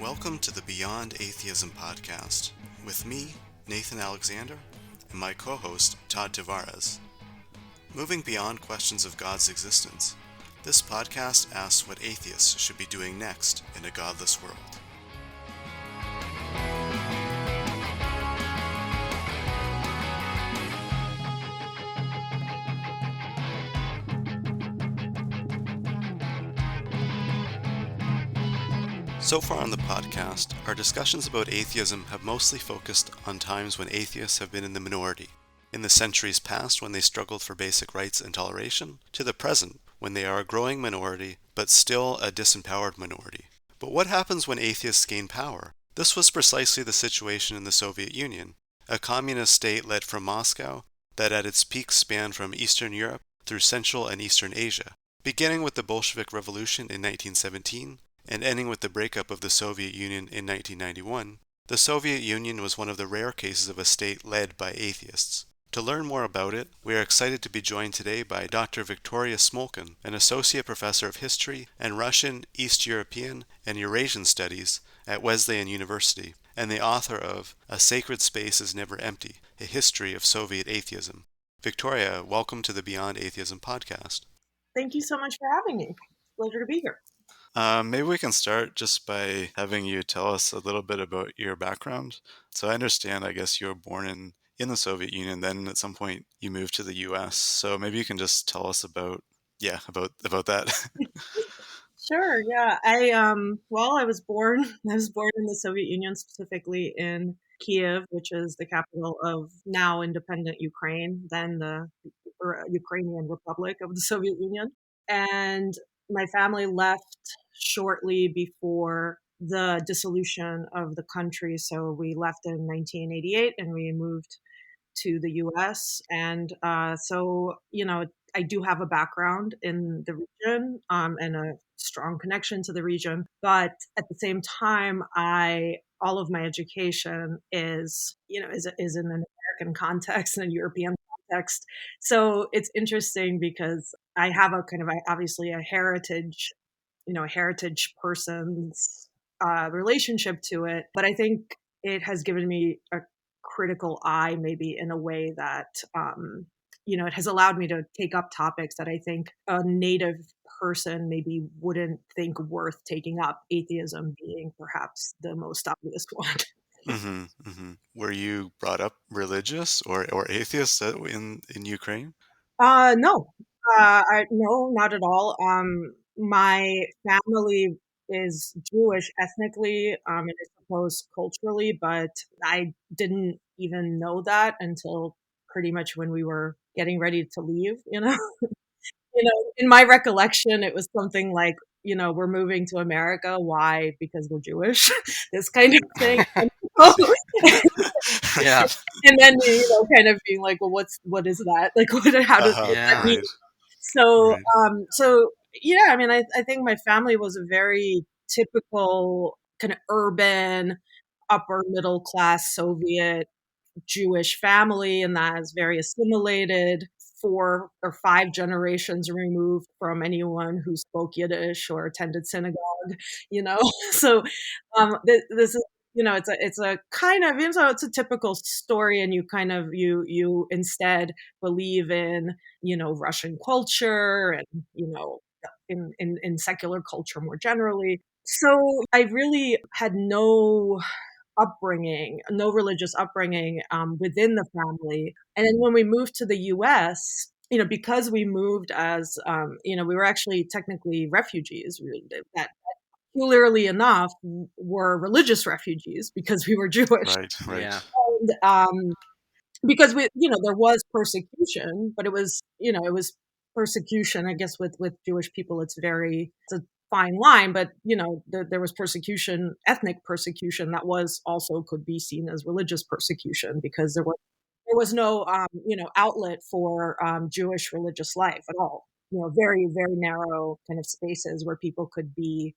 Welcome to the Beyond Atheism podcast with me, Nathan Alexander, and my co-host, Todd Tavares. Moving beyond questions of God's existence, this podcast asks what atheists should be doing next in a godless world. So far on the podcast, our discussions about atheism have mostly focused on times when atheists have been in the minority, in the centuries past when they struggled for basic rights and toleration, to the present when they are a growing minority, but still a disempowered minority. But what happens when atheists gain power? This was precisely the situation in the Soviet Union, a communist state led from Moscow that at its peak spanned from Eastern Europe through Central and Eastern Asia, beginning with the Bolshevik Revolution in 1917, and ending with the breakup of the Soviet Union in 1991, the Soviet Union was one of the rare cases of a state led by atheists. To learn more about it, we are excited to be joined today by Dr. Victoria Smolkin, an associate professor of history and Russian, East European, and Eurasian studies at Wesleyan University, and the author of A Sacred Space is Never Empty, A History of Soviet Atheism. Victoria, welcome to the Beyond Atheism podcast. Thank you so much for having me. Pleasure to be here. Maybe we can start just by having you tell us a little bit about your background. So I understand, I guess you were born in the Soviet Union, then at some point you moved to the US. So maybe you can just tell us about that. Sure, yeah. I was born in the Soviet Union, specifically in Kiev, which is the capital of now independent Ukraine, then the Ukrainian Republic of the Soviet Union. And my family left shortly before the dissolution of the country. So we left in 1988 and we moved to the US. And I do have a background in the region and a strong connection to the region. But at the same time, all of my education is in an American context and a European context. So it's interesting because I have obviously a heritage, a heritage person's relationship to it. But I think it has given me a critical eye, maybe in a way that, it has allowed me to take up topics that I think a native person maybe wouldn't think worth taking up, atheism being perhaps the most obvious one. Were you brought up religious or atheist in Ukraine? No, no, not at all. My family is Jewish ethnically, and I suppose culturally, but I didn't even know that until pretty much when we were getting ready to leave, in my recollection, it was something like, we're moving to America. Why? Because we're Jewish, this kind of thing. Yeah. And then, kind of being like, well, what is that? Like, how does that mean? So, yeah, I mean, I think my family was a very typical kind of urban, upper middle class Soviet Jewish family, and that is very assimilated, 4 or 5 generations removed from anyone who spoke Yiddish or attended synagogue, So this is, it's a kind of, it's a typical story, and you instead believe in, Russian culture and, in secular culture more generally. So I really had no religious upbringing within the family. And then when we moved to the US, because we moved as, we were actually technically refugees that peculiarly enough were religious refugees because we were Jewish. Right. Yeah. And because there was persecution, but it was persecution, I guess, with Jewish people, it's a fine line, but there was persecution, ethnic persecution, that was also could be seen as religious persecution, because there was no outlet for Jewish religious life at all. Very, very narrow kind of spaces where people could be,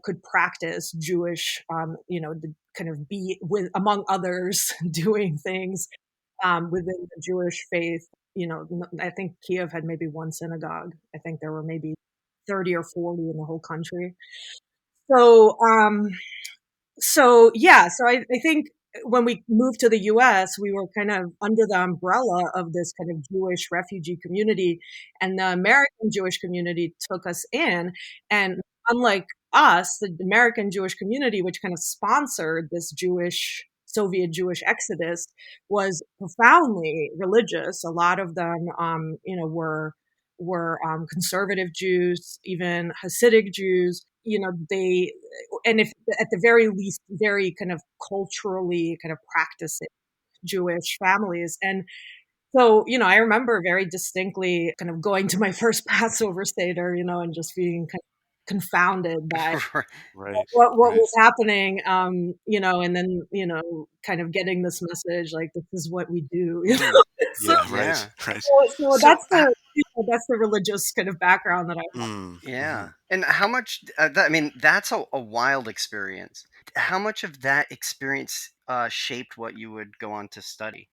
could practice Jewish, the kind of be with among others doing things within the Jewish faith. I think Kiev had maybe one synagogue. I think there were maybe 30 or 40 in the whole country. So, So yeah, so I think when we moved to the US, we were kind of under the umbrella of this kind of Jewish refugee community, and the American Jewish community took us in. And unlike us, the American Jewish community, which kind of sponsored this Soviet Jewish exodus, was profoundly religious. A lot of them, were conservative Jews, even Hasidic Jews. They, and if at the very least, very kind of culturally kind of practicing Jewish families. And so, I remember very distinctly kind of going to my first Passover Seder, and just being kind of confounded by Right. what Right. was happening, and then, kind of getting this message like, this is what we do, Mhm. So, Yeah. Right. Yeah. Right. so So, that's the religious kind of background that I have. Mm, yeah. mhm. And how much, I mean, that's a wild experience. How much of that experience shaped what you would go on to study?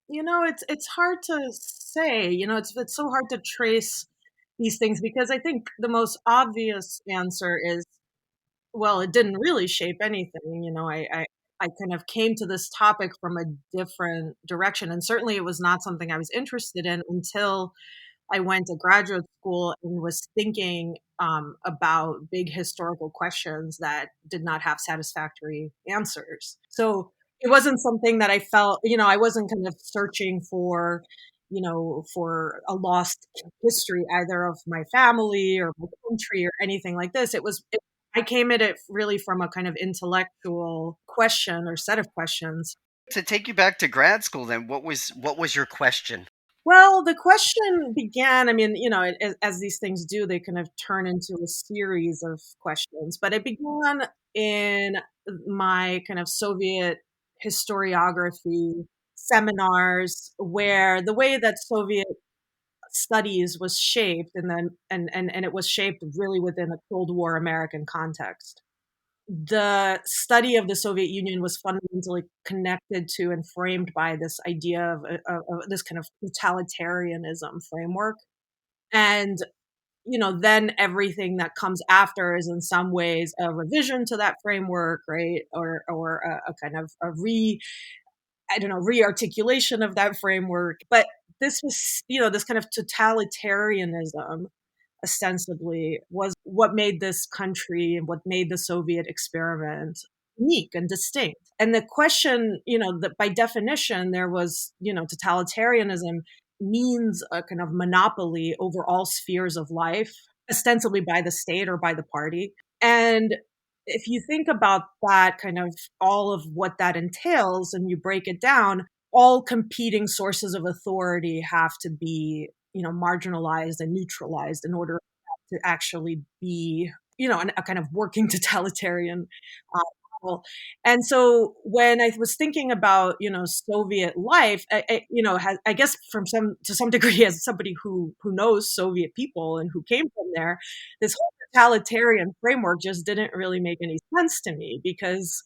It's hard to say. It's so hard to trace these things because I think the most obvious answer is, well, it didn't really shape anything. I kind of came to this topic from a different direction, and certainly it was not something I was interested in until I went to graduate school and was thinking about big historical questions that did not have satisfactory answers. So it wasn't something that I felt, I wasn't kind of searching for a lost history either of my family or my country or anything like this. I came at it really from a kind of intellectual question or set of questions. To take you back to grad school, then, what was your question? Well, the question began, I mean, as these things do, they kind of turn into a series of questions, but it began in my kind of Soviet historiography seminars, where the way that Soviet studies was shaped, and it was shaped really within a Cold War American context. The study of the Soviet Union was fundamentally connected to and framed by this idea of this kind of totalitarianism framework. And, then everything that comes after is in some ways a revision to that framework, right? Or a kind of I don't know, re-articulation of that framework. But this was, this kind of totalitarianism ostensibly was what made this country and what made the Soviet experiment unique and distinct. And the question, that by definition, there was, totalitarianism means a kind of monopoly over all spheres of life, ostensibly by the state or by the party. And if you think about that, kind of all of what that entails, and you break it down, all competing sources of authority have to be, marginalized and neutralized in order to actually be, a kind of working totalitarian uh, model. And so when I was thinking about, Soviet life, I guess to some degree, as somebody who knows Soviet people and who came from there, this whole totalitarian framework just didn't really make any sense to me because,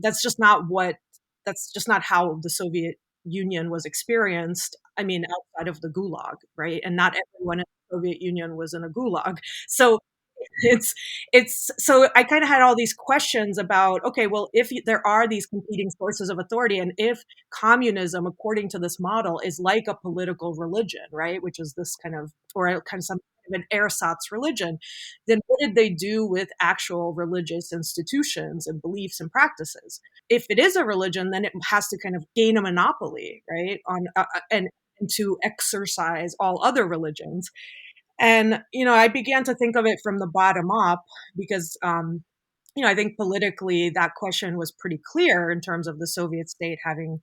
that's just not that's just not how the Soviet Union was experienced. I mean, outside of the Gulag, right? And not everyone in the Soviet Union was in a Gulag. So it's so I kind of had all these questions about, okay, well, if there are these competing sources of authority, and if communism, according to this model, is like a political religion, right, which is this kind of, or a kind of some kind of an ersatz religion, then what did they do with actual religious institutions and beliefs and practices? If it is a religion, then it has to kind of gain a monopoly, right, on and to exercise all other religions. And, I began to think of it from the bottom up because, I think politically that question was pretty clear in terms of the Soviet state having,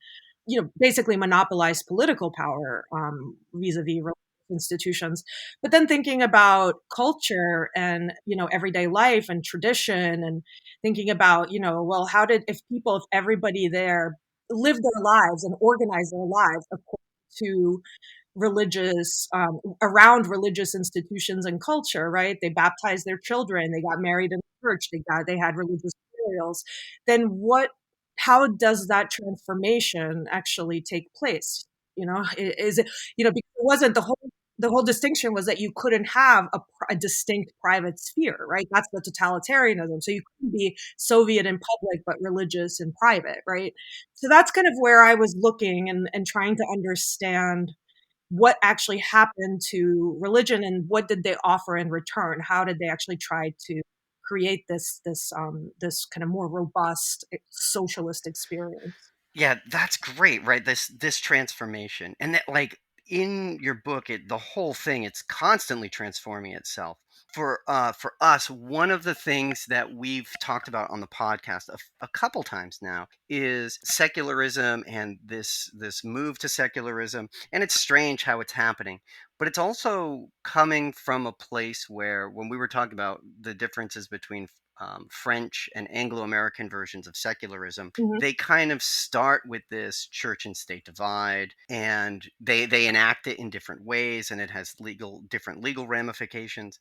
basically monopolized political power vis-a-vis religious institutions. But then thinking about culture and, everyday life and tradition, and thinking about, well, if everybody there lived their lives and organized their lives according to around religious institutions and culture, right? They baptized their children, they got married in the church, they had religious burials. Then how does that transformation actually take place? Is it, because it wasn't the whole the whole distinction was that you couldn't have a distinct private sphere, right? That's the totalitarianism. So you couldn't be Soviet in public, but religious in private, right? So that's kind of where I was looking and trying to understand what actually happened to religion and what did they offer in return? How did they actually try to create this kind of more robust socialist experience? Yeah, that's great, right? This transformation, and that, like, in your book, the whole thing, it's constantly transforming itself. For us, one of the things that we've talked about on the podcast a couple times now is secularism and this move to secularism, and it's strange how it's happening, but it's also coming from a place where, when we were talking about the differences between French and Anglo-American versions of secularism, Mhm. they kind of start with this church and state divide, and they enact it in different ways, and it has different legal ramifications.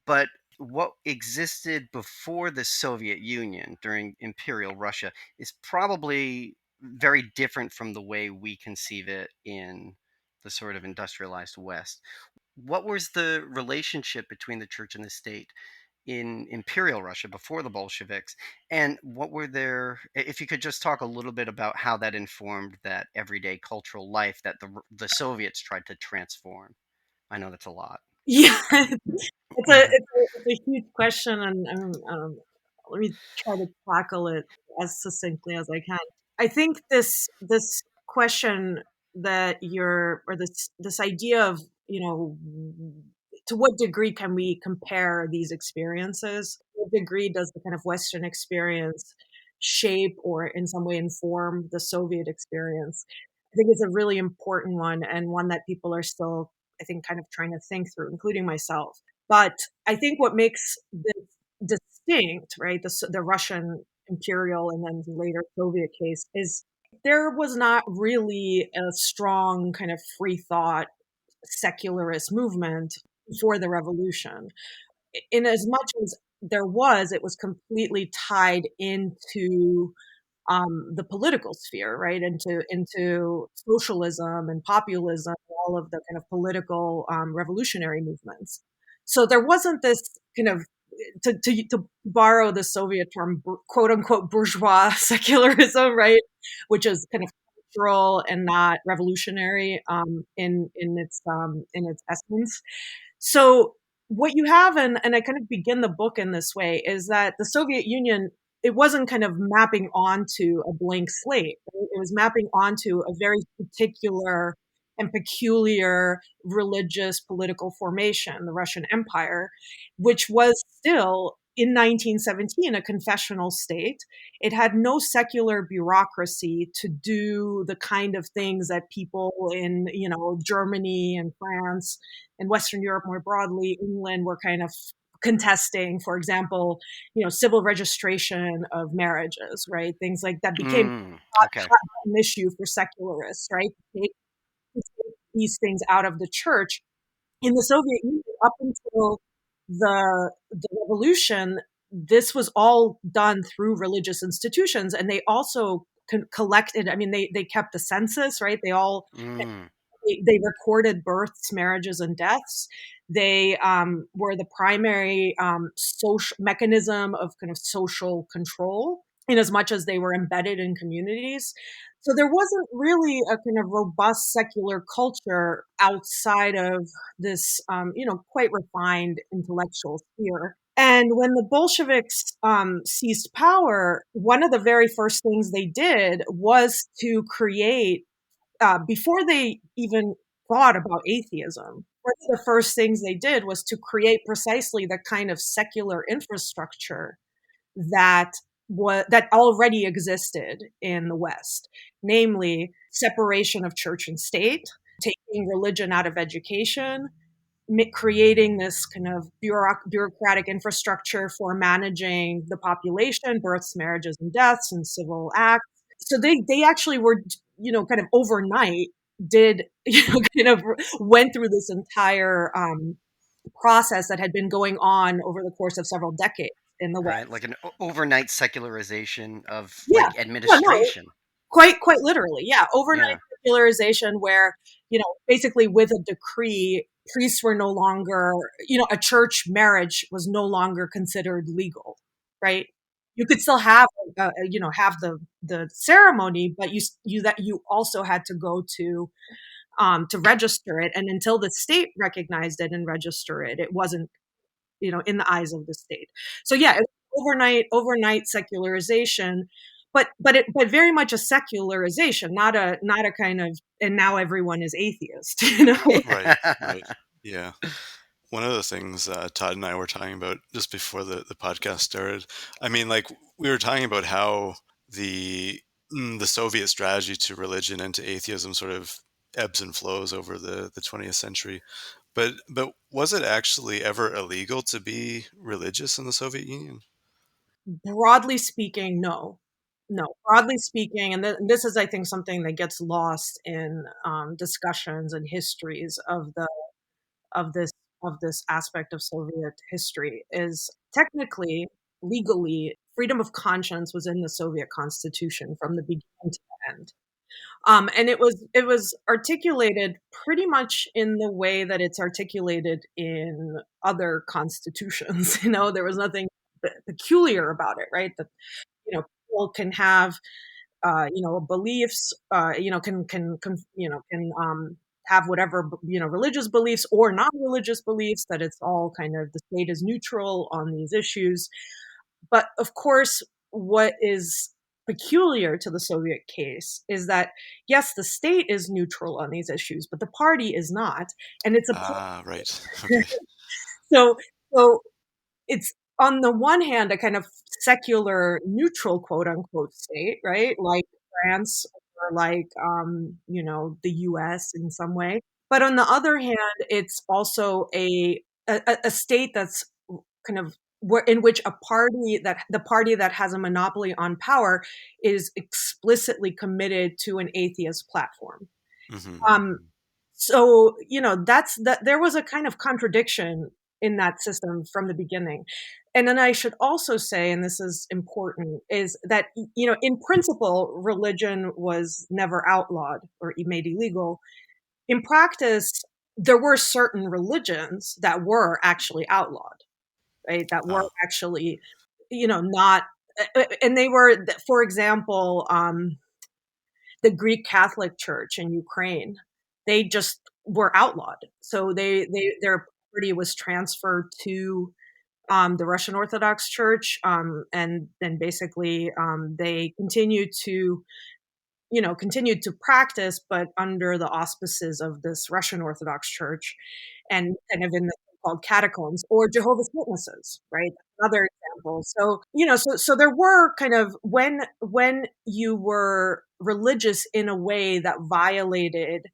But what existed before the Soviet Union during Imperial Russia is probably very different from the way we conceive it in the sort of industrialized West. What was the relationship between the church and the state in Imperial Russia before the Bolsheviks? And what were if you could just talk a little bit about how that informed that everyday cultural life that the Soviets tried to transform? I know that's a lot. Yeah, it's a huge question, and let me try to tackle it as succinctly as I can. I think this question that you're, or this idea of, to what degree can we compare these experiences? To what degree does the kind of Western experience shape or in some way inform the Soviet experience? I think it's a really important one, and one that people are still, I think, kind of trying to think through, including myself. But I think what makes this distinct, right, the Russian imperial and then later Soviet case, is there was not really a strong kind of free thought secularist movement before the revolution. In as much as there was, it was completely tied into the political sphere, right? Into socialism and populism, all of the kind of political revolutionary movements. So there wasn't this kind of, to borrow the Soviet term, quote unquote bourgeois secularism, right, which is kind of cultural and not revolutionary in its essence. So what you have, and I kind of begin the book in this way, is that the Soviet Union, it wasn't kind of mapping onto a blank slate. Right? It was mapping onto a very particular and peculiar religious political formation, the Russian Empire, which was still in 1917 a confessional state. It had no secular bureaucracy to do the kind of things that people in, Germany and France and Western Europe more broadly, England, were kind of contesting. For example, civil registration of marriages, right? Things like that became Okay. an issue for secularists, right? To take these things out of the church. In the Soviet Union, up until the revolution, this was all done through religious institutions, and they also collected. I mean, they kept the census, right? Mm, They recorded births, marriages, and deaths. They were the primary social mechanism of kind of social control, in as much as they were embedded in communities. So there wasn't really a kind of robust secular culture outside of this, quite refined intellectual sphere. And when the Bolsheviks seized power, one of the very first things they did was to create, before they even thought about atheism, one of the first things they did was to create precisely the kind of secular infrastructure that that already existed in the West, namely separation of church and state, taking religion out of education, creating this kind of bureaucratic infrastructure for managing the population, births, marriages, and deaths, and civil acts. So they actually were, kind of overnight, did kind of went through this entire process that had been going on over the course of several decades in the right, West. like an overnight secularization of, Yeah, like, yeah, no, administration. quite literally, yeah, overnight Yeah. secularization, where basically with a decree, priests were no longer, a church marriage was no longer considered legal, right? You could still have, have the ceremony, but you also had to go to register it, and until the state recognized it and register it, it wasn't, in the eyes of the state. So yeah, it was overnight secularization, but very much a secularization, not a kind of, and now everyone is atheist, Right, right. Yeah. One of the things Todd and I were talking about just before the podcast started, I mean, like, we were talking about how the Soviet strategy to religion and to atheism sort of ebbs and flows over the 20th century. But was it actually ever illegal to be religious in the Soviet Union? Broadly speaking, no. No, broadly speaking, and this is, I think, something that gets lost in discussions and histories of this of this aspect of Soviet history, is technically, legally, freedom of conscience was in the Soviet Constitution from the beginning to the end. And it was articulated pretty much in the way that it's articulated in other constitutions. There was nothing peculiar about it, right? That people can have beliefs, can have whatever religious beliefs or non-religious beliefs. That it's all kind of, the state is neutral on these issues. But of course, what is peculiar to the Soviet case is that, yes, the state is neutral on these issues, but the party is not, and it's a Ah, right. Okay. so so it's, on the one hand, a kind of secular, neutral, quote unquote, state, right? Like France, or like, the US in some way. But on the other hand, it's also a state that's kind of, in which the party that has a monopoly on power is explicitly committed to an atheist platform. Um, Hmm. so, that there was a kind of contradiction in that system from the beginning. And then I should also say, and this is important, is that, in principle, religion was never outlawed or made illegal. In practice, there were certain religions that were actually outlawed, right? That were Ah, actually, not, and they were, for example, the Greek Catholic Church in Ukraine, they just were outlawed. So their property was transferred to the Russian Orthodox Church, and then basically they continued to practice, but under the auspices of this Russian Orthodox Church, and kind of in the called catacombs, or Jehovah's Witnesses, right? Another example. So, so there were kind of, when you were religious in a way that violated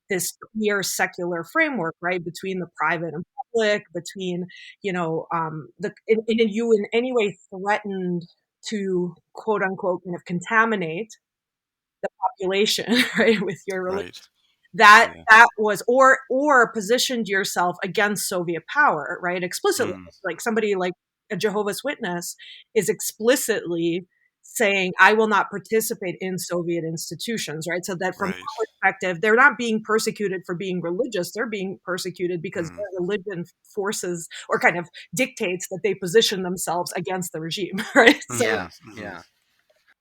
this clear secular framework, right, between the private and public, between, and you in any way threatened to, quote unquote, kind of contaminate the population, right, with your religion, right. that Yeah. that was, or positioned yourself against Soviet power, right, explicitly. Mm, Like somebody like a Jehovah's Witness is explicitly saying, I will not participate in Soviet institutions, right? So that from right. that perspective, they're not being persecuted for being religious, they're being persecuted because Mm, their religion forces, or kind of dictates, that they position themselves against the regime, right? So Yeah, hmm. yeah.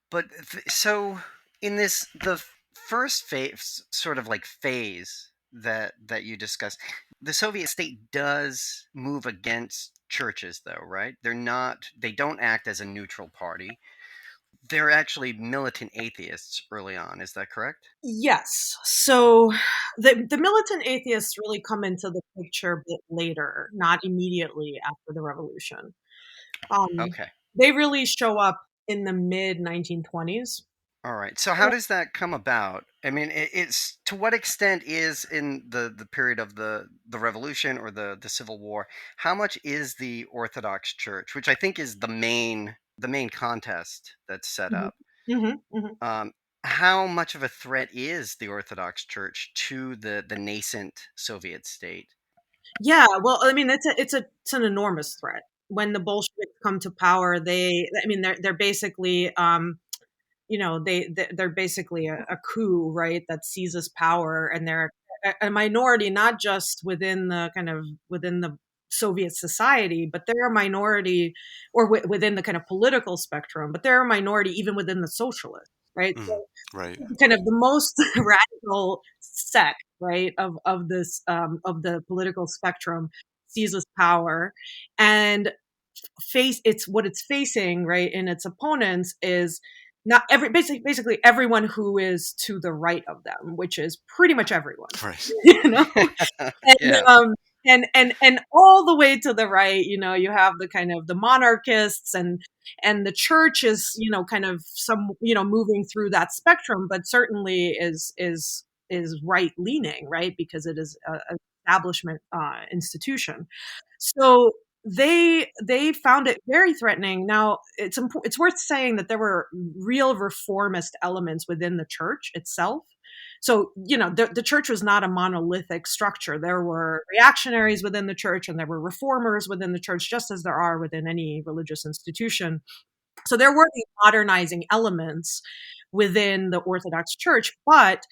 But so in this, the first phase, sort of like phase that you discussed, the Soviet state does move against churches, though, right? They don't act as a neutral party. They're actually militant atheists early on. Is that correct? yes. So the militant atheists really come into the picture a bit later, not immediately after the revolution. Um, Okay. they really show up in the mid 1920s. All right. So how does that come about? I mean, it's to what extent is in the period of the revolution or the Civil War, how much is the Orthodox Church, which I think is the main contest that's set Mhm. up? Mhm, mhm. Um, how much of a threat is the Orthodox Church to the nascent Soviet state? Yeah, well, I mean, it's an enormous threat. When the Bolsheviks come to power, I mean, they're basically, they're basically a coup, right, that seizes power, and they're a minority, not just within the Soviet society, but they're a minority, or within the kind of political spectrum, but they're a minority even within the socialists, right? Mm, So right. kind of the most radical sect, right, of the political spectrum seizes power, and what it's facing, right, in its opponents is not basically everyone who is to the right of them, which is pretty much everyone, Right. you know. And Yeah. and all the way to the right, you have the kind of the monarchists, and the church is, kind of moving through that spectrum, but certainly is right leaning, right, because it is a establishment institution. So they found it very threatening. Now, it's worth saying that there were real reformist elements within the church itself. So, the church was not a monolithic structure. There were reactionaries within the church, and there were reformers within the church, just as there are within any religious institution. So there were these modernizing elements within the Orthodox Church, but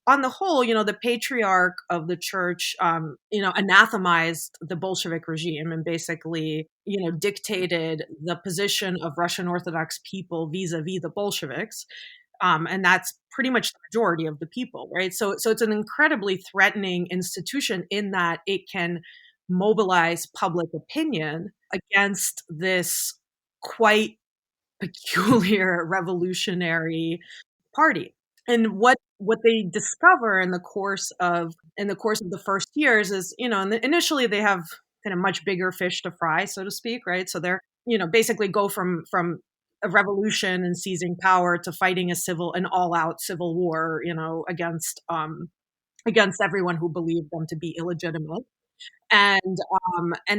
on the whole, the patriarch of the church, anathemized the Bolshevik regime and basically, dictated the position of Russian Orthodox people vis-a-vis the Bolsheviks. And that's pretty much the majority of the people, right? So it's an incredibly threatening institution in that it can mobilize public opinion against this quite peculiar revolutionary party. And what they discover in the course of the first years is, initially they have kind of much bigger fish to fry, so to speak, right? So they're, basically go from a revolution and seizing power to fighting an all out civil war, against everyone who believed them to be illegitimate. And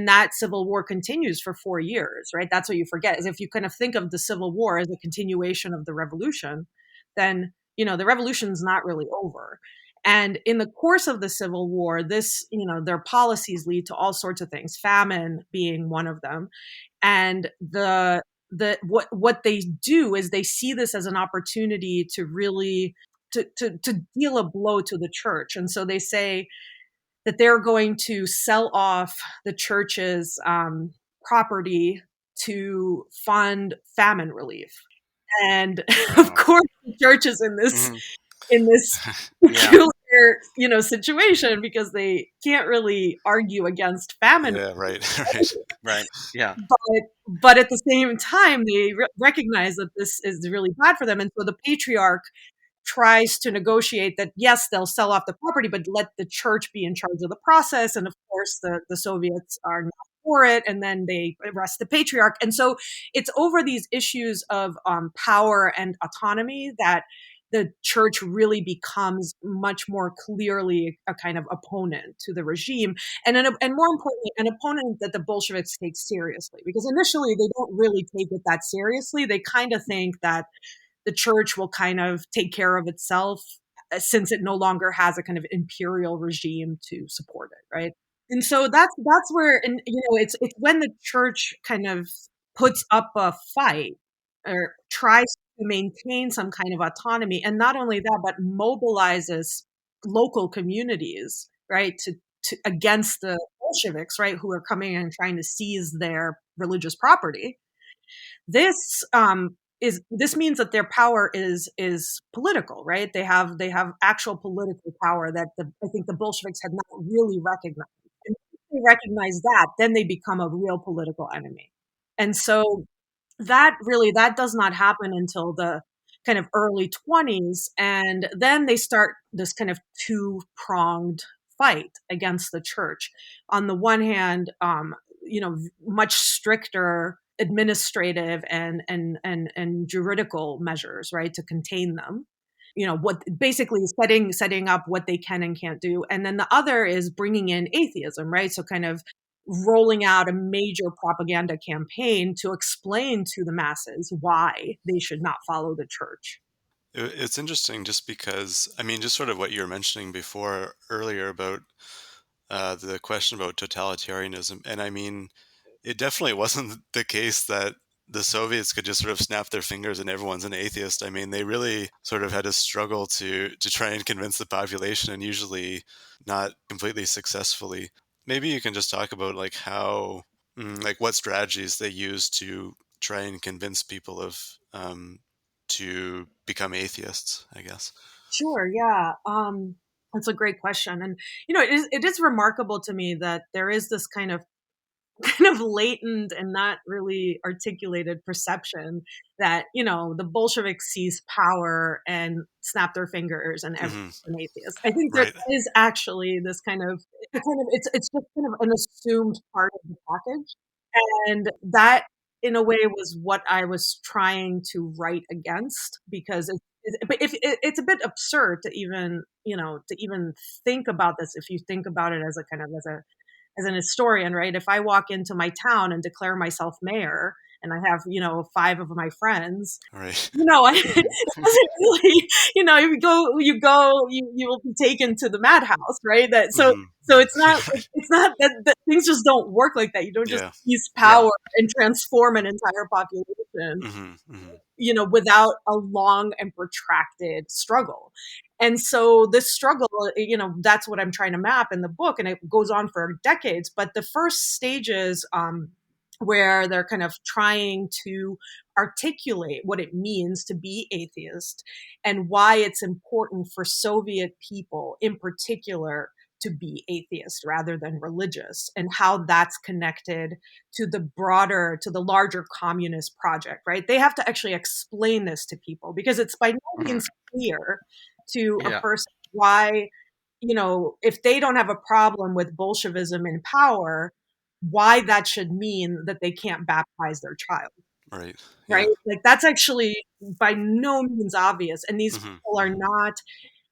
that civil war continues for 4 years, right? That's what you forget, is if you kind of think of the Civil War as a continuation of the revolution, then the revolution's not really over. And in the course of the Civil War, their policies lead to all sorts of things, famine being one of them. And what they do is they see this as an opportunity to really to deal a blow to the church. And so they say that they're going to sell off the church's property to fund famine relief. And of Wow. course, the church is Hmm. in this Yeah. peculiar, situation, because they can't really argue against famine. Yeah, right. Right. Right. Yeah. But at the same time, they recognize that this is really bad for them, and so the patriarch tries to negotiate that, yes, they'll sell off the property, but let the church be in charge of the process. And of course, the Soviets are not for it. And then they arrest the patriarch. And so it's over these issues of power and autonomy that the church really becomes much more clearly a kind of opponent to the regime. And more importantly, an opponent that the Bolsheviks take seriously, because initially they don't really take it that seriously. They kind of think that the church will kind of take care of itself, since it no longer has a kind of imperial regime to support it, right? And so that's where, and it's when the church kind of puts up a fight or tries to maintain some kind of autonomy, and not only that, but mobilizes local communities, right, to against the Bolsheviks, right, who are coming and trying to seize their religious property. This this means that their power is political, right? They have actual political power that I think the Bolsheviks had not really recognized. And if they recognize that, then they become a real political enemy. And so that does not happen until the kind of early 20s, and then they start this kind of two-pronged fight against the church. On the one hand, much stricter administrative and juridical measures, right, to contain them. What basically setting up what they can and can't do. And then the other is bringing in atheism, right? So kind of rolling out a major propaganda campaign to explain to the masses why they should not follow the church. It's interesting just because, I mean, just sort of what you were mentioning before earlier about the question about totalitarianism. And I mean, it definitely wasn't the case that the Soviets could just sort of snap their fingers and everyone's an atheist. I mean, they really sort of had to struggle to try and convince the population, and usually not completely successfully. Maybe you can just talk about like how, like what strategies they use to try and convince people of to become atheists, I guess. Sure, yeah. That's a great question. And it is remarkable to me that there is this kind of latent and not really articulated perception that the Bolsheviks seized power and snapped their fingers and everyone's Hmm. an atheist. I think there Right. is actually this it's just kind of an assumed part of the package, and that in a way was what I was trying to write against, because but if it's a bit absurd to even think about this, if you think about it as a kind of as an historian, right? If I walk into my town and declare myself mayor and I have, five of my friends, Right. it doesn't really, you will be taken to the madhouse, right? That so Hmm. so it's not that things just don't work like that. You don't just Yeah. seize Yeah. power and transform an entire population, Hmm. Hmm. without a long and protracted struggle. And so this struggle, that's what I'm trying to map in the book, and it goes on for decades. But the first stages, where they're kind of trying to articulate what it means to be atheist and why it's important for Soviet people in particular to be atheist rather than religious, and how that's connected to the larger communist project, right? They have to actually explain this to people, because it's by no Mhm. means clear to a Yeah. person why, if they don't have a problem with Bolshevism in power, why that should mean that they can't baptize their child, Right. right? Yeah. Like, that's actually by no means obvious. And these Hmm. people are Hmm. not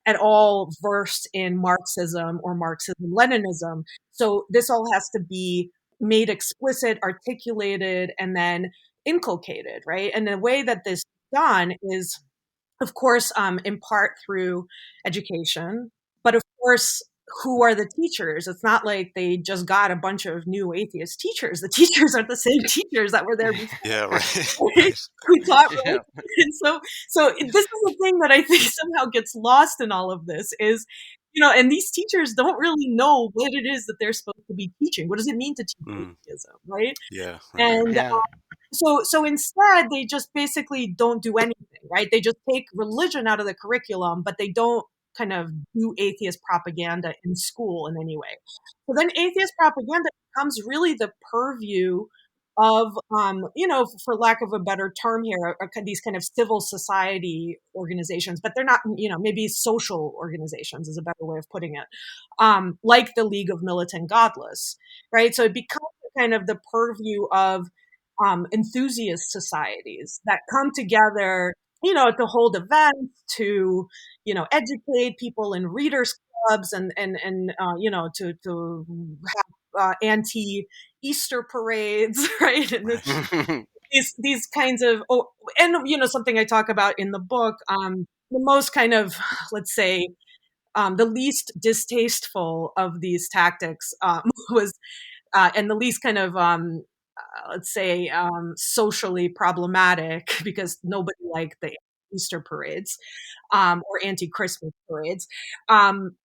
at all versed in Marxism or Marxism Leninism. So this all has to be made explicit, articulated, and then inculcated, right? And the way that this is done is, of course, in part through education, but of course, who are the teachers? It's not like they just got a bunch of new atheist teachers. The teachers are the same teachers that were there before, Yeah. Right. right? Right. Who taught, right? Yeah. And so this is the thing that I think somehow gets lost in all of this is, and these teachers don't really know what it is that they're supposed to be teaching. What does it mean to teach Mm. atheism, right? Yeah. Right. And Yeah. so instead, they just basically don't do anything, right? They just take religion out of the curriculum, but they don't kind of do atheist propaganda in school in any way. So then atheist propaganda becomes really the purview of, for lack of a better term here, these kind of civil society organizations, but they're not, maybe social organizations is a better way of putting it, like the League of Militant Godless, right? So it becomes kind of the purview of enthusiast societies that come together, to hold events, to, educate people in readers clubs, and to have anti Easter parades, right? And these kinds of, and something I talk about in the book, the most kind of, let's say, the least distasteful of these tactics, was and the least kind of, let's say, socially problematic, because nobody liked the Easter parades, or anti-Christmas parades. Um,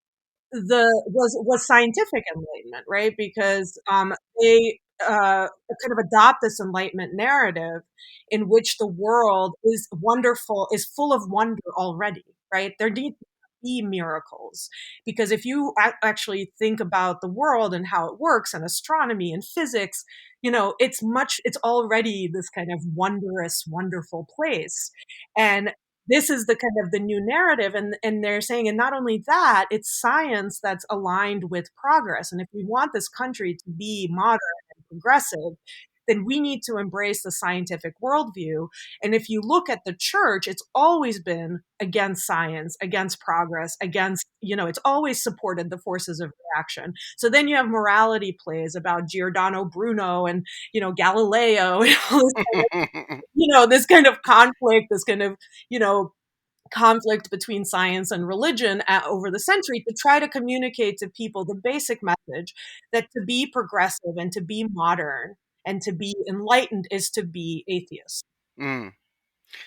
was scientific enlightenment, right? Because they kind of adopt this enlightenment narrative in which the world is wonderful, is full of wonder already, right? There need to be miracles, because if you actually think about the world and how it works, and astronomy and physics, it's already this kind of wondrous, wonderful place. And this is the kind of the new narrative, and they're saying, and not only that, it's science that's aligned with progress. And if we want this country to be modern and progressive, then we need to embrace the scientific worldview. And if you look at the church, it's always been against science, against progress, against, it's always supported the forces of reaction. So then you have morality plays about Giordano Bruno and, Galileo, and all this this kind of conflict, this kind of, you know, conflict between science and religion over the century, to try to communicate to people the basic message that to be progressive and to be modern and to be enlightened is to be atheist. Mm.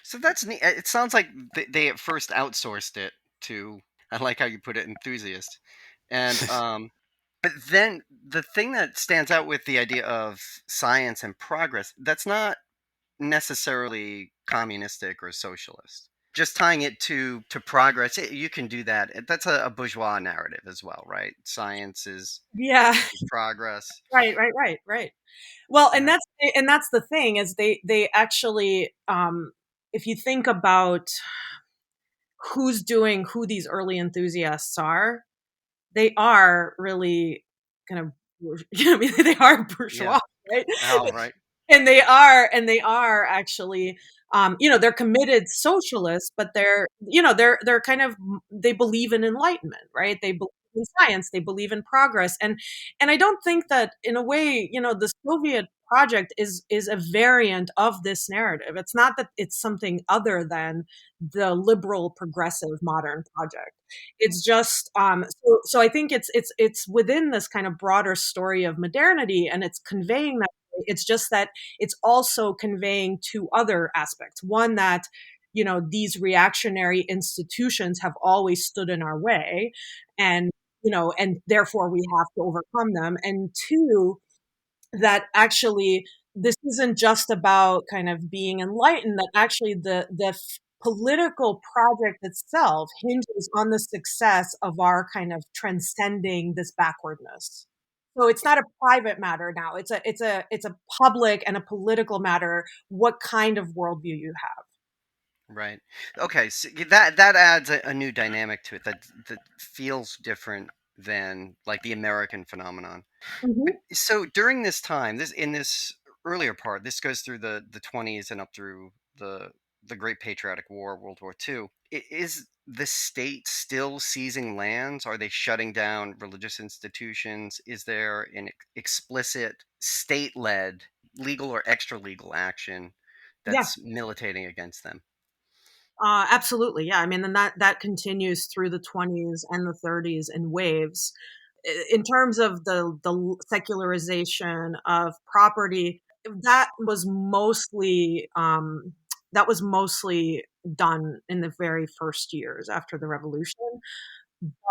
So that's neat. It sounds like they at first outsourced it to, I like how you put it, enthusiasts. And but then the thing that stands out with the idea of science and progress, that's not necessarily communistic or socialist. Just tying it to progress, you can do that. That's a bourgeois narrative as well, right? Science Yeah. is progress. Right. Well, and Yeah. that's the thing is they actually, if you think about who these early enthusiasts are, they are really kind of, I mean, they are Yeah. bourgeois, right? Oh, right. And they are actually, they're committed socialists, but they're kind of, they believe in enlightenment, right? They believe in science, they believe in progress, and I don't think that in a way, the Soviet project is a variant of this narrative. It's not that it's something other than the liberal progressive modern project. It's just, so I think it's within this kind of broader story of modernity, and it's conveying that. It's just that it's also conveying two other aspects. One, that these reactionary institutions have always stood in our way, and and therefore we have to overcome them. And two, that actually this isn't just about kind of being enlightened, that actually the political project itself hinges on the success of our kind of transcending this backwardness. So it's not a private matter now, it's a public and a political matter, what kind of worldview you have. Right. Okay. So that adds a new dynamic to it that feels different than like the American phenomenon. But Hmm. so during this time, this in this earlier part, this goes through the 20s and up through the Great Patriotic War, World War II. Is the state still seizing lands? Are they shutting down religious institutions? Is there an explicit state-led legal or extra-legal action Yeah. that's militating against them? Absolutely, yeah. I mean, and that continues through the 20s and the 30s in waves. In terms of the secularization of property, that was mostly done in the very first years after the revolution.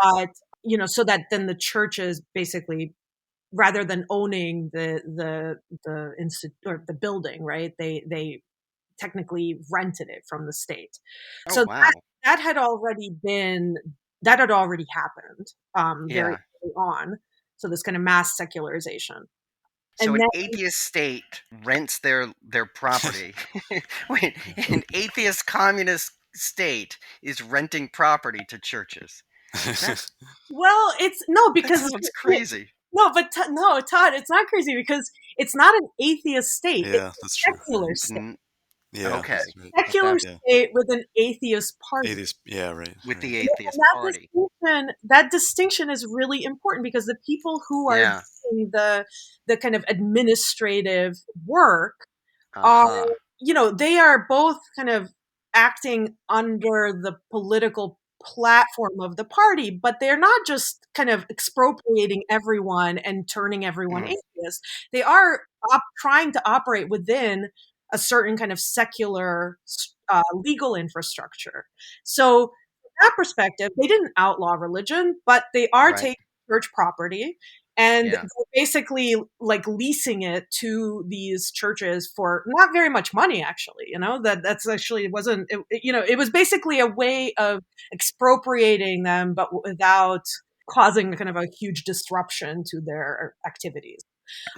But so that then the churches basically, rather than owning the or the building, right? They technically rented it from the state. Oh So wow. that had already happened, very Yeah. early on. So this kind of mass secularization. So And an then, atheist state rents their property. Wait, Yeah. an atheist communist state is renting property to churches. That well, it's no, that because sounds crazy. no, but no, Todd, it's not crazy because it's not an atheist state. It's Yeah, that's a true. secular It's state. Yeah, okay, that's right. but Secular that's Yeah. state with an atheist party. Atheist. Yeah, right, with right. the And atheist party. that distinction is really important because the people who are Yeah. doing the kind of administrative work are, Aha. they are both kind of acting under the political platform of the party, but they're not just kind of expropriating everyone and turning everyone Mm, atheist. They are trying to operate within a certain kind of secular legal infrastructure. So, from that perspective, they didn't outlaw religion, but they are right. taking church property and Yeah. they're basically like leasing it to these churches for not very much money, actually. That's actually, it wasn't, it was basically a way of expropriating them, but without causing kind of a huge disruption to their activities.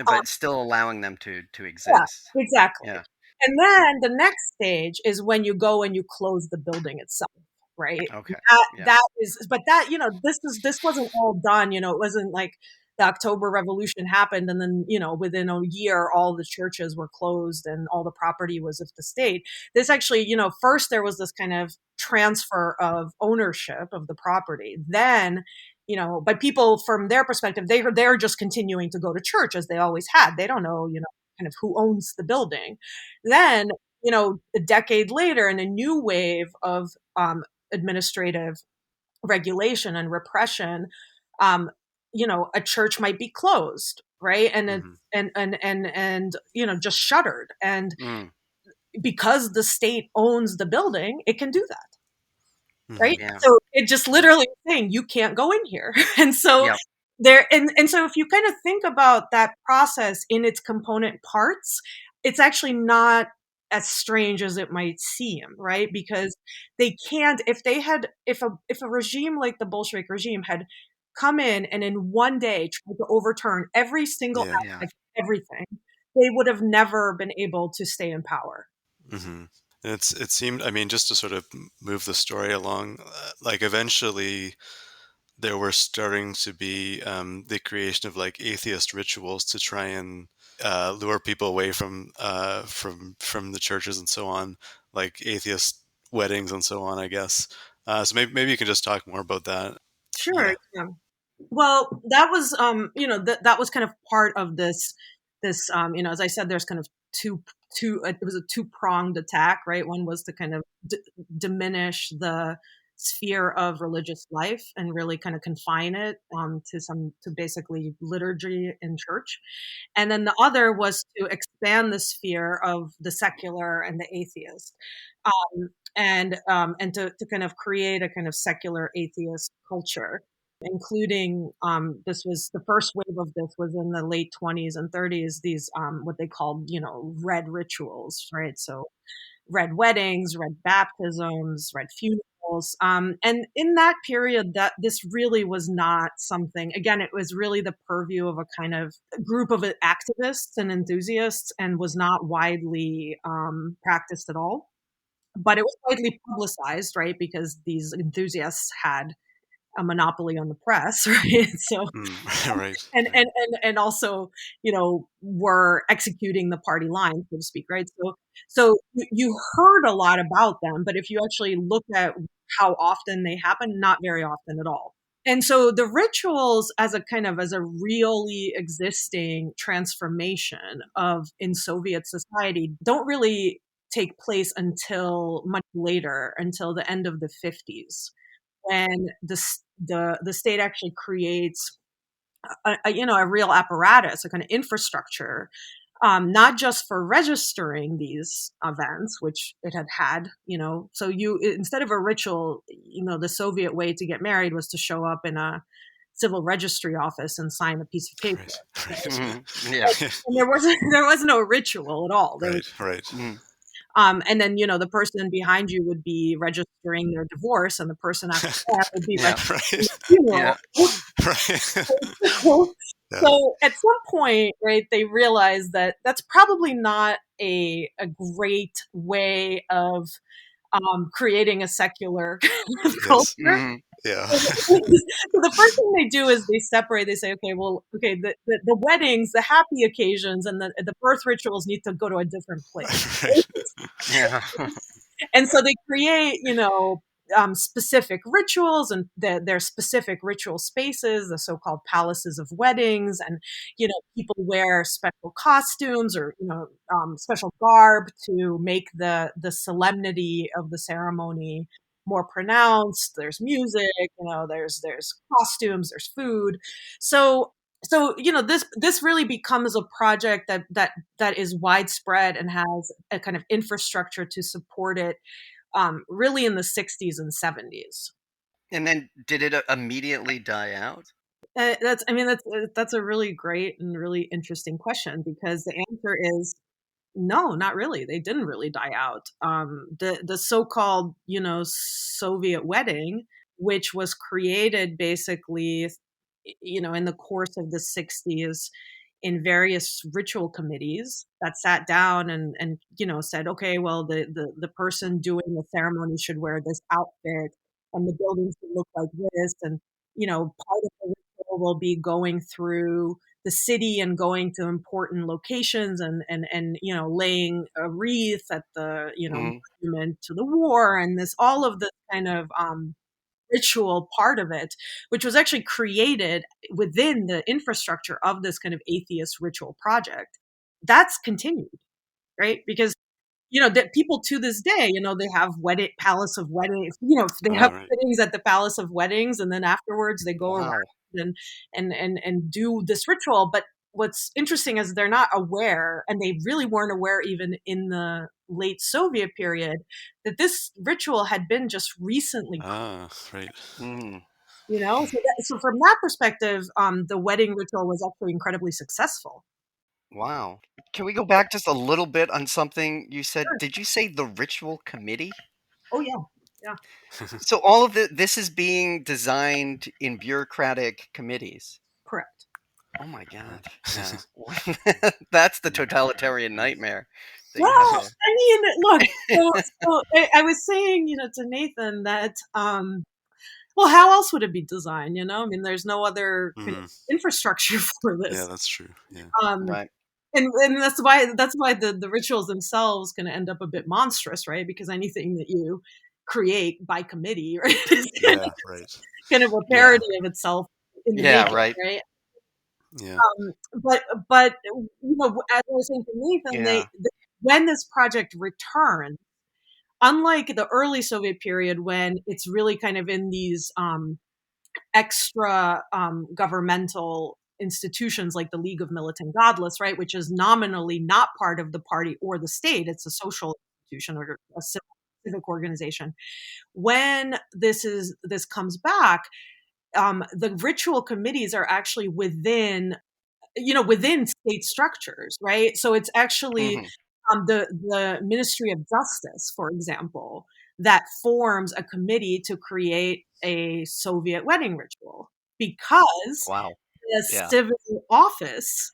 But still allowing them to Yeah, exist. exactly. Yeah. And then the next stage is when you go and you close the building itself, right? Okay. That Yeah. that is, but that, this wasn't all done. It wasn't like the October Revolution happened and then, within a year all the churches were closed and all the property was of the state. This actually, first there was this kind of transfer of ownership of the property. Then, but people from their perspective, they're just continuing to go to church as they always had. They don't know, kind of who owns the building. Then, a decade later, in a new wave of administrative regulation and repression, um, a church might be closed, right? And it, Mm-hmm. and just shuttered. And Mm. because the state owns the building, it can do that, Mm-hmm. right? Yeah. So it just literally saying you can't go in here. And so Yep. and so if you kind of think about that process in its component parts, it's actually not as strange as it might seem, right? Because they can't, if a regime like the Bolshevik regime had come in and in one day tried to overturn every single Yeah. Yeah. aspect of everything, they would have never been able to stay in power. Mm-hmm. It seemed, I mean, just to sort of move the story along, like eventually there were starting to be the creation of like atheist rituals to try and lure people away from the churches and so on, like atheist weddings and so on, I guess. So maybe you can just talk more about that. Sure. Yeah. Yeah. Well, that was that was kind of part of this as I said, there's kind of two it was a two-pronged attack, right? One was to kind of diminish the sphere of religious life and really kind of confine it to basically liturgy in church. And then the other was to expand the sphere of the secular and the atheist. And to kind of create a kind of secular atheist culture, including this was the first wave of this was in the late 20s and 30s, these what they called red rituals, right? So red weddings, red baptisms, red funerals, and in that period, that this really was not something, again, it was really the purview of a kind of group of activists and enthusiasts, and was not widely practiced at all, but it was widely publicized, right? Because these enthusiasts had a monopoly on the press, right? So Right. and also were executing the party line, so to speak, right? So you heard a lot about them, but if you actually look at how often they happen, not very often at all. And so the rituals as a really existing transformation of in Soviet society don't really take place until much later, until the end of the 50s, when the state actually creates a real apparatus, a kind of infrastructure, not just for registering these events, which it had. So instead of a ritual, the Soviet way to get married was to show up in a civil registry office and sign a piece of paper. Right. Mhm. Yeah. Right. And there was no ritual at all. There was Right. Right. Mm. and then the person behind you would be registering their divorce, and the person after that would be Yeah. registering Right. the funeral. Yeah. Right. So, Yeah. so at some point, right, they realized that that's probably not a great way of creating a secular Yes. culture. Mhm. Yeah. So the first thing they do is they separate. They say, okay, well, okay, the weddings, the happy occasions, and the birth rituals need to go to a different place. Right. Yeah. And so they create specific rituals, and their specific ritual spaces, the so-called palaces of weddings, and people wear special costumes or special garb to make the solemnity of the ceremony more pronounced. There's music, there's costumes, there's food. So this really becomes a project that is widespread and has a kind of infrastructure to support it, really in the 60s and 70s. And then did it immediately die out? That's a really great and really interesting question, because the answer is no, not really. They didn't really die out. The so-called Soviet wedding, which was created basically in the course of the 60s in various ritual committees that sat down and said, okay, well, the person doing the ceremony should wear this outfit, and the building should look like this, and part of the ritual will be going through the city and going to important locations, and laying a wreath at the Mhm. monument to the war, and this all of this kind of ritual part of it, which was actually created within the infrastructure of this kind of atheist ritual project, that's continued, right? Because that people to this day, they have palace of weddings, they Oh, have right. weddings at the palace of weddings, and then afterwards they go around Wow. and do this ritual. But what's interesting is they're not aware, and they really weren't aware even in the late Soviet period, that this ritual had been just recently, Ah, right. Mm. so from that perspective, the wedding ritual was actually incredibly successful. Wow. Can we go back just a little bit on something you said? Sure. Did you say the ritual committee? Oh yeah, yeah, So all of this is being designed in bureaucratic committees. correct. Oh my God. Yeah. That's the Yeah. totalitarian nightmare that Well, you have to. I mean, look, so I was saying, to Nathan that, well, how else would it be designed? I mean, there's no other kind of Mhm. infrastructure for Yeah, this. that's true. Yeah. Um, Right. and that's why the rituals themselves going to end up a bit monstrous, right? Because anything that you create by committee, right, is Yeah, right. kind of a Yeah. parody of itself in the Yeah. making, Right. right? Yeah. But as I was saying to Nathan, Yeah. when this project returned, unlike the early Soviet period when it's really kind of in these extra governmental institutions like the League of Militant Godless, right, which is nominally not part of the party or the state, it's a social institution or a civic organization. When this comes back, the ritual committees are actually within state structures, right? So it's actually Hmm. the Ministry of Justice, for example, that forms a committee to create a Soviet wedding ritual because Wow. the Yeah. civil office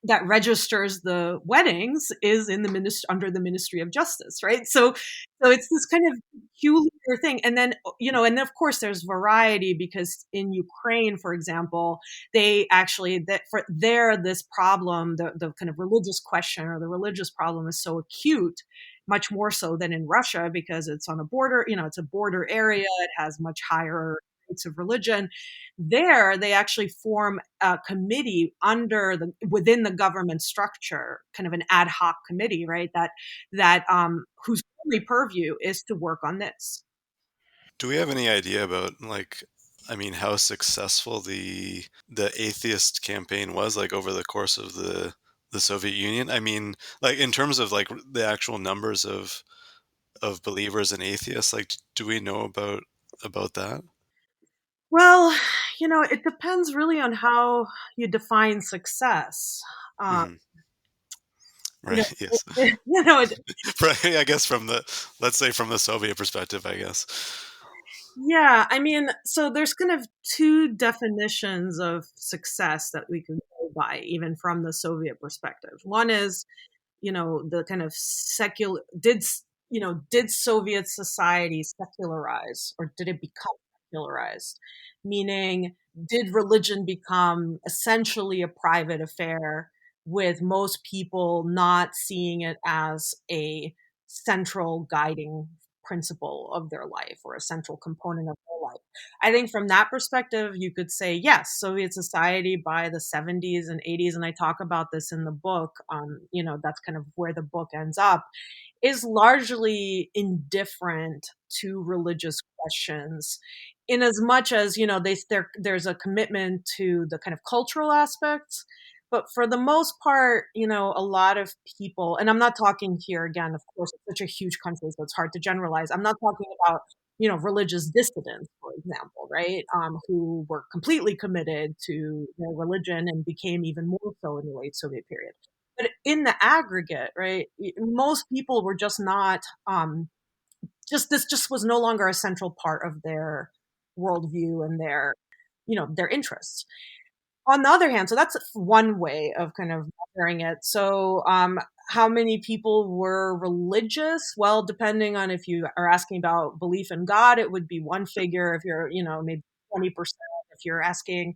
that registers the weddings is in under the Ministry of Justice, right? So it's this kind of peculiar thing. And then, and of course there's variety because in Ukraine, for example, they actually, that for there, this problem, the kind of religious question or the religious problem is so acute, much more so than in Russia because it's on a border, it's a border area. It has much higher rates of religion. There, they actually form a committee within the government structure, kind of an ad hoc committee, right? That whose only purview is to work on this. Do we have any idea about I mean, how successful the atheist campaign was over the course of the Soviet Union? I mean, in terms of the actual numbers of believers and atheists, do we know about that? Well, it depends really on how you define success. Um, Hmm. you know, Right. Yes. it, Right. I guess let's say from the Soviet perspective, I guess. yeah, I mean, so there's kind of two definitions of success that we can go by, even from the Soviet perspective. One is, the kind of secular, did Soviet society secularize or did it become secularized? Meaning, did religion become essentially a private affair with most people not seeing it as a central guiding principle of their life or a central component of their life? I think from that perspective, you could say, yes, Soviet society by the 70s and 80s, and I talk about this in the book, that's kind of where the book ends up, is largely indifferent to religious questions in as much as there's a commitment to the kind of cultural aspects, but for the most part, a lot of people, and I'm not talking here again, of course it's such a huge country so it's hard to generalize, I'm not talking about religious dissidents, for example, right, who were completely committed to their religion and became even more so in the late Soviet period. But in the aggregate, right, most people were just not, this just was no longer a central part of their worldview and their interests. On the other hand, so that's one way of kind of measuring it. So, how many people were religious? Well, depending on if you are asking about belief in God, it would be one figure. If you're, maybe 20%. If you're asking,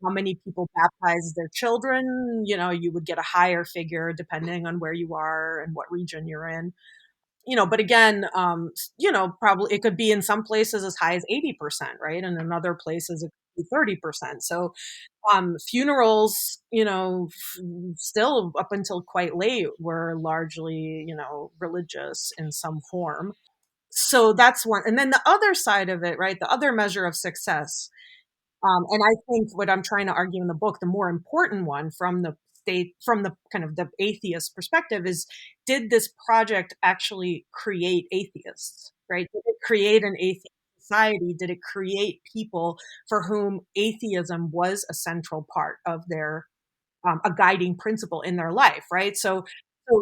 how many people baptize their children, you would get a higher figure depending on where you are and what region you're in. But again, probably it could be in some places as high as 80%, right? And in other places it could be 30%. So funerals, still up until quite late were largely, religious in some form. So that's one. And then the other side of it, right? The other measure of success And I think what I'm trying to argue in the book, the more important one from the from the kind of the atheist perspective is, did this project actually create atheists, right? Did it create an atheist society? Did it create people for whom atheism was a central part of their, a guiding principle in their life, right? So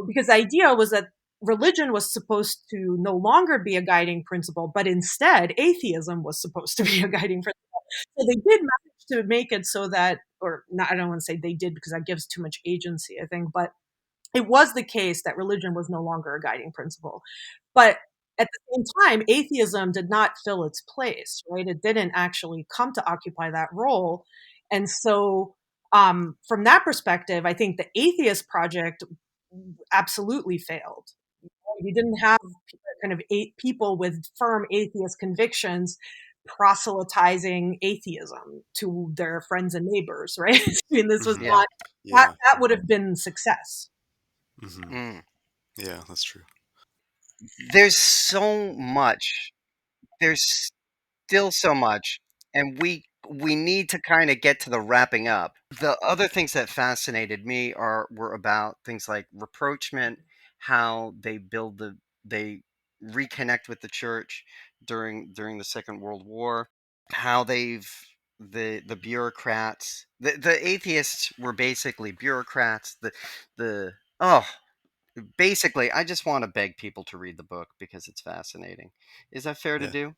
because the idea was that religion was supposed to no longer be a guiding principle, but instead atheism was supposed to be a guiding principle. So they did manage to make it so that, or not, I don't want to say they did because that gives too much agency, I think, but it was the case that religion was no longer a guiding principle. But at the same time, atheism did not fill its place, right? It didn't actually come to occupy that role. And so, from that perspective, I think the atheist project absolutely failed. You didn't have kind of people with firm atheist convictions proselytizing atheism to their friends and neighbors, right? I mean, this was Yeah. not, that Yeah. that would have been success. Mm. Yeah, that's true. There's so much. There's still so much, and we need to kind of get to the wrapping up. The other things that fascinated me are were about things like rapprochement, how they reconnect with the church during the Second World War, how the bureaucrats, the atheists were basically bureaucrats. The oh basically, I just want to beg people to read the book because it's fascinating. Is that fair to Yeah. do?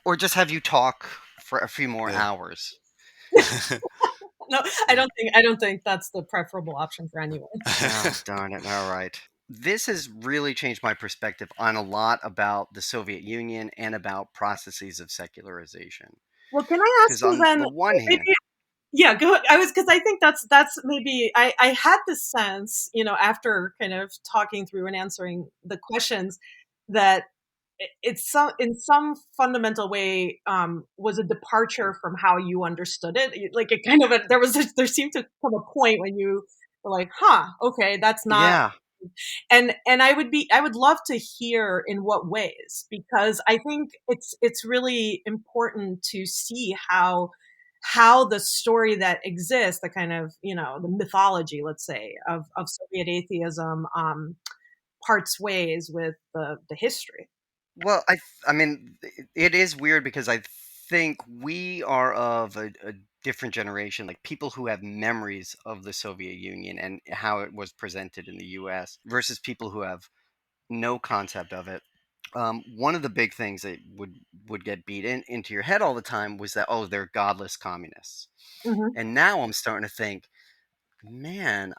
Or just have you talk for a few more Yeah. hours? No, Yeah. I don't think that's the preferable option for anyone. Oh, darn it. All right. This has really changed my perspective on a lot about the Soviet Union and about processes of secularization. Well, can I ask Because you on then, the one maybe, hand, yeah, go. I was, because I think that's maybe I had this sense, after kind of talking through and answering the questions, that it's some, in some fundamental way, was a departure from how you understood it. Like, it kind of there seemed to come a point when you were like, huh, okay, that's not. yeah. And I would love to hear in what ways, because I think it's really important to see how the story that exists, the kind of, the mythology, let's say, of Soviet atheism, parts ways with the history. Well, I mean, it is weird because I think we are of a different generation, like people who have memories of the Soviet Union and how it was presented in the U.S. versus people who have no concept of it. One of the big things that would get beat into your head all the time was that, oh, they're godless communists. Hmm. And now I'm starting to think, man,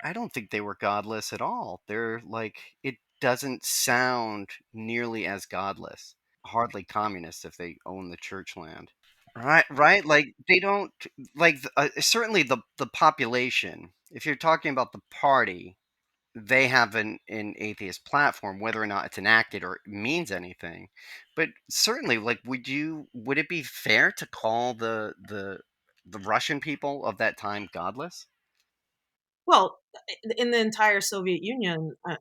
I don't think they were godless at all. They're like, it doesn't sound nearly as godless. Hardly communist if they own the church land. Right, right. Like they don't like certainly the population. If you're talking about the party, they have an atheist platform, whether or not it's enacted or means anything. But certainly, like, would it be fair to call the Russian people of that time godless? Well, in the entire Soviet Union, I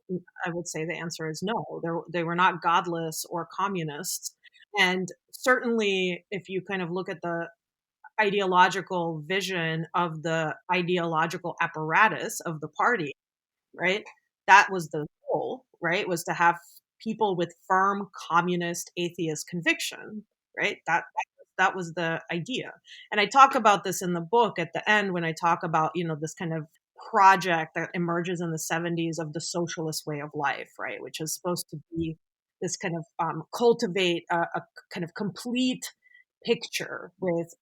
would say the answer is no. They were not godless or communists. And certainly, if you kind of look at the ideological vision of the ideological apparatus of the party, right? That was the goal, right? Was to have people with firm communist atheist conviction, right? That was the idea. And I talk about this in the book at the end when I talk about, this kind of project that emerges in the 70s of the socialist way of life, right? Which is supposed to be this kind of, cultivate a kind of complete picture with,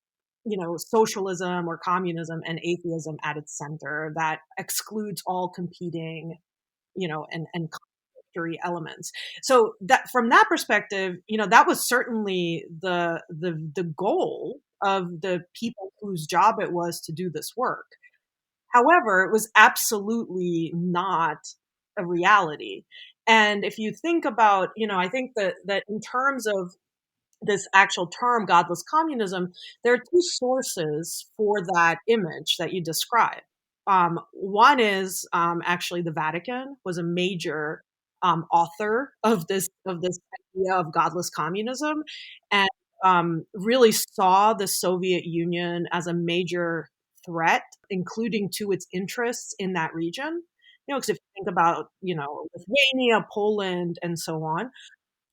socialism or communism and atheism at its center, that excludes all competing, and contradictory elements. So that, from that perspective, that was certainly the goal of the people whose job it was to do this work. However, it was absolutely not a reality. And if you think about, I think that in terms of this actual term, godless communism, there are two sources for that image that you describe. One is, actually, the Vatican was a major, author of this idea of godless communism, and really saw the Soviet Union as a major threat, including to its interests in that region. Because if you think about, Lithuania, Poland, and so on.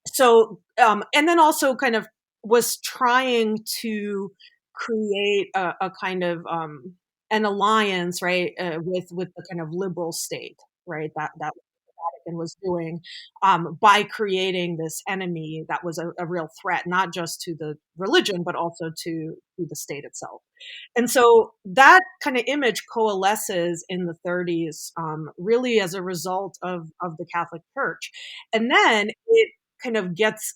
So, and then also kind of was trying to create a kind of an alliance, right, with the kind of liberal state, right, that Vatican was doing, by creating this enemy that was a real threat, not just to the religion, but also to the state itself. And so that kind of image coalesces in the 30s, really as a result of the Catholic Church. And then it kind of gets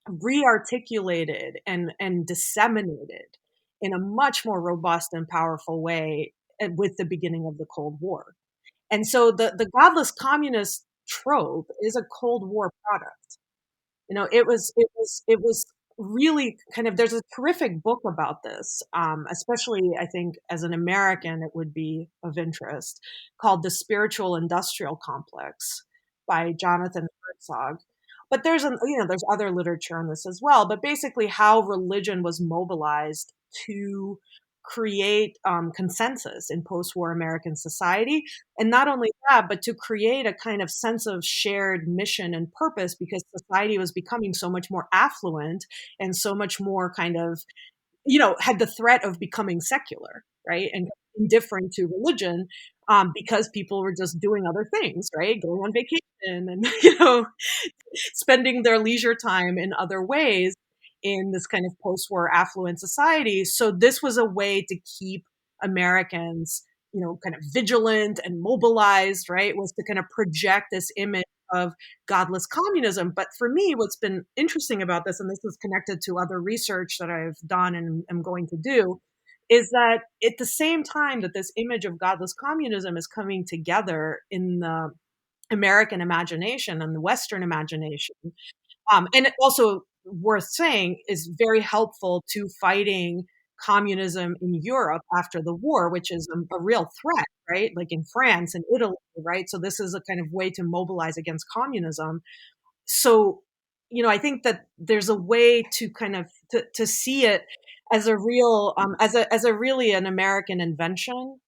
rearticulated and disseminated in a much more robust and powerful way with the beginning of the Cold War. And so the godless communist trope is a Cold War product. It was really kind of, there's a terrific book about this, especially I think as an American it would be of interest, called The Spiritual Industrial Complex by Jonathan Herzog. But there's other literature on this as well, but basically how religion was mobilized to create consensus in post-war American society. And not only that, but to create a kind of sense of shared mission and purpose, because society was becoming so much more affluent and so much more kind of, had the threat of becoming secular, right? And indifferent to religion, because people were just doing other things, right? Going on vacation and, spending their leisure time in other ways in this kind of post-war affluent society. So this was a way to keep Americans, kind of vigilant and mobilized, right? Was to kind of project this image of godless communism. But for me, what's been interesting about this, and this is connected to other research that I've done and am going to do, is that at the same time that this image of godless communism is coming together in the American imagination and the Western imagination, and it also, worth saying, is very helpful to fighting communism in Europe after the war, which is a real threat, right? Like in France and Italy, right? So this is a kind of way to mobilize against communism. So, I think that there's a way to kind of to see it as a real, as a really an American invention.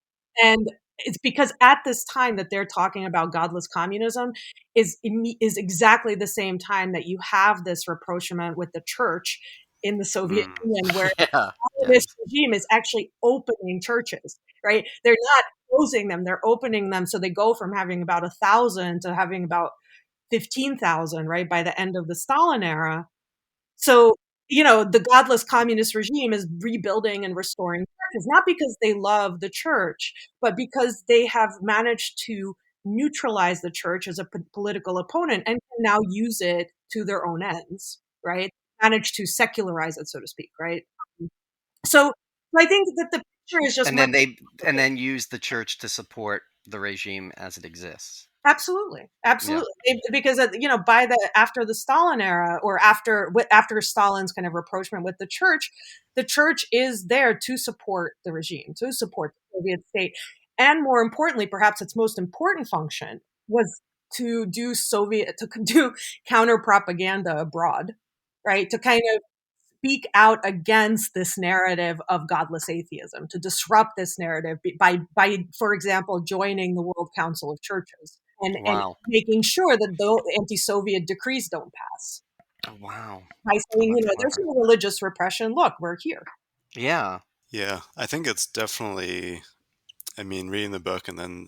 And it's because at this time that they're talking about godless communism is exactly the same time that you have this rapprochement with the church in the Soviet Mm. Union, where Yeah. this Yes. regime is actually opening churches, right? They're not closing them, they're opening them. So they go from having about 1,000 to having about 15,000, right, by the end of the Stalin era. So, the godless communist regime is rebuilding and restoring churches, not because they love the church, but because they have managed to neutralize the church as a political opponent and can now use it to their own ends, right? Manage to secularize it, so to speak, right? So I think that the picture is just And much. then use the church to support the regime as it exists. Absolutely, Yeah. absolutely. Because by the after the Stalin era, or after Stalin's kind of rapprochement with the church is there to support the regime, to support the Soviet state, and more importantly, perhaps its most important function was to do counter propaganda abroad, right? To kind of speak out against this narrative of godless atheism, to disrupt this narrative by, for example, joining the World Council of Churches and Wow. making sure that the anti-Soviet decrees don't pass, Wow. by Oh, saying, that's there's clever. no religious repression. Look, we're here. Yeah. Yeah, I think it's definitely, I mean, reading the book and then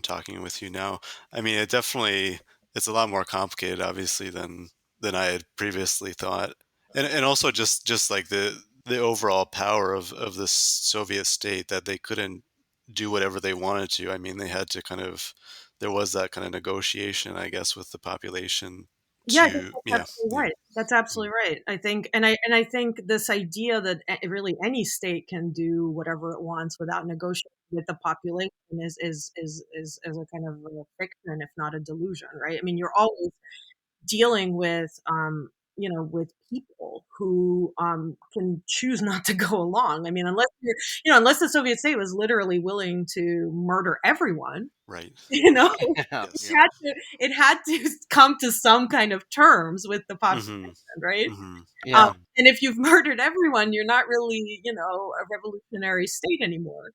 talking with you now, I mean, it's a lot more complicated, obviously, than I had previously thought. And also just like the overall power of the Soviet state, that they couldn't do whatever they wanted to. I mean, they had to kind of, there was that kind of negotiation, I guess, with the population Yeah, I think to, that's yeah, absolutely yeah. right. That's absolutely right. I think, and I think this idea that really any state can do whatever it wants without negotiating with the population is a kind of a fiction, if not a delusion, right? I mean, you're always dealing with with people who can choose not to go along. I mean, unless unless the Soviet state was literally willing to murder everyone, Right. you know, Yeah. Yes. it had to come to some kind of terms with the population, right? Yeah. And if you've murdered everyone, you're not really, a revolutionary state anymore,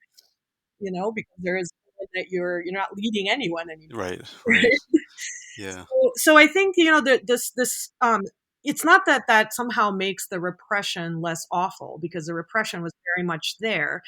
because there is that you're not leading anyone anymore. Right. Right. Yeah. So I think this it's not that somehow makes the repression less awful, because the repression was very much there.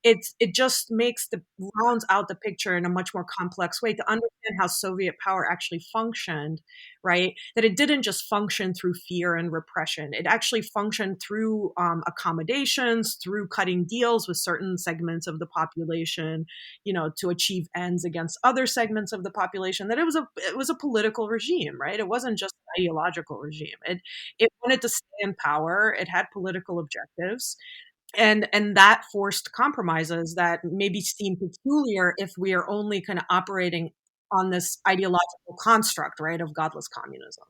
It just rounds out the picture in a much more complex way to understand how Soviet power actually functioned, right? That it didn't just function through fear and repression. It actually functioned through accommodations, through cutting deals with certain segments of the population, to achieve ends against other segments of the population. That it was a political regime, right? It wasn't just an ideological regime. It wanted to stay in power. It had political objectives, and that forced compromises that maybe seem peculiar if we are only kind of operating on this ideological construct, right, of godless communism.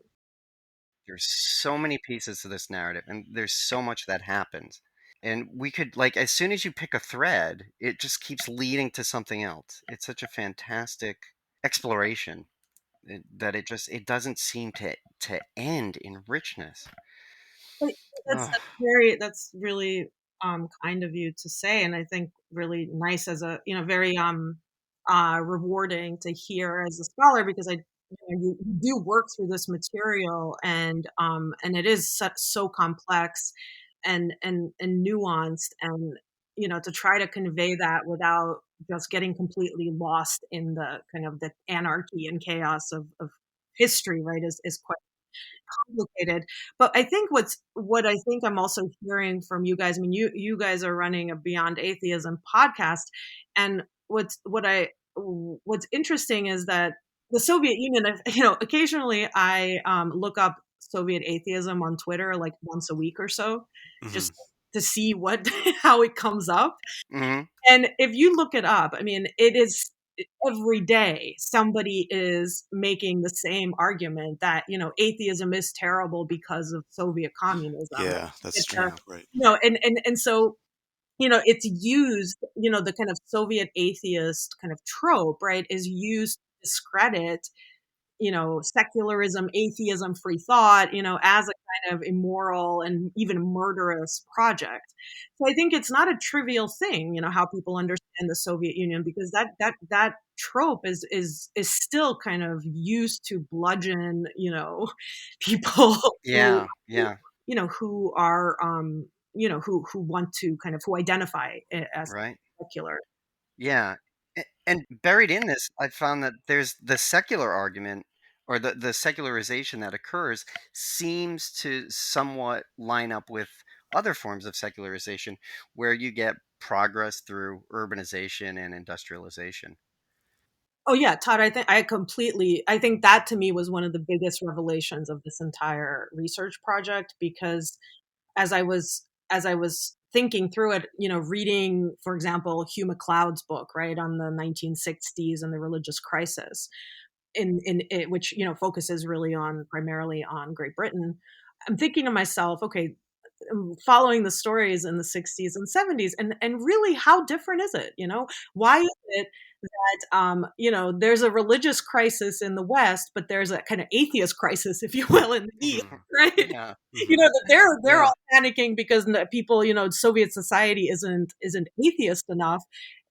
There's so many pieces to this narrative, and there's so much that happens. And we could, like, as soon as you pick a thread, it just keeps leading to something else. It's such a fantastic exploration that it doesn't seem to end in richness. But Ugh. that's really kind of you to say, and I think really nice, as a very rewarding to hear as a scholar, because you do work through this material, and it is so complex and nuanced, and to try to convey that without just getting completely lost in the kind of the anarchy and chaos of history, right, is quite complicated. But I think what I think I'm also hearing from you guys, I mean, you guys are running a Beyond Atheism podcast, and what's interesting is that the Soviet Union, occasionally I look up Soviet atheism on Twitter like once a week or so, Hmm. just to see what how it comes up. Hmm. And if you look it up, I mean, it is every day somebody is making the same argument that, atheism is terrible because of Soviet communism. Yeah, that's It's true. Right. and so, it's used, the kind of Soviet atheist kind of trope, right, is used to discredit, secularism, atheism, free thought, as a kind of immoral and even murderous project. So I think it's not a trivial thing, how people understand the Soviet Union, because that trope is still kind of used to bludgeon, people who, Yeah. Yeah. who are, who want to kind of who identify as Right. secular. Yeah. And buried in this, I found that there's the secular argument, or the secularization that occurs seems to somewhat line up with other forms of secularization where you get progress through urbanization and industrialization. Oh yeah, Todd, I think that to me was one of the biggest revelations of this entire research project, because as I was thinking through it, reading, for example, Hugh MacLeod's book, right, on the 1960s and the religious crisis, in it, which, focuses really on primarily on Great Britain, I'm thinking to myself, okay, following the stories in the 60s and 70s, and really, how different is it? Why is it that there's a religious crisis in the West, but there's a kind of atheist crisis, if you will, in the East, Hmm. right? Yeah. Hmm. That they're Yeah. all panicking because people, Soviet society isn't atheist enough.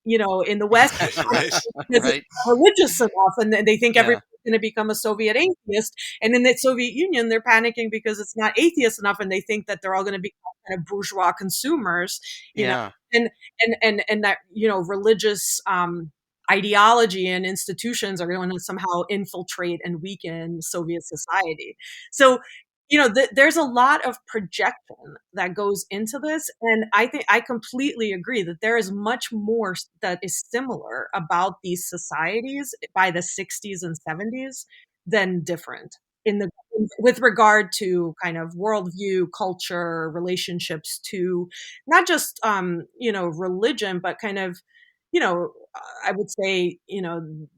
In the West, Right. because it's Right. not religious enough, and then they think Yeah. everybody's going to become a Soviet atheist. And in the Soviet Union, they're panicking because it's not atheist enough, and they think that they're all going to become kind of bourgeois consumers, Yeah. and and that religious ideology and institutions are going to somehow infiltrate and weaken Soviet society. So, there's a lot of projection that goes into this, and I think I completely agree that there is much more that is similar about these societies by the 60s and 70s than different in the with regard to kind of worldview, culture, relationships to not just religion, but kind of I would say,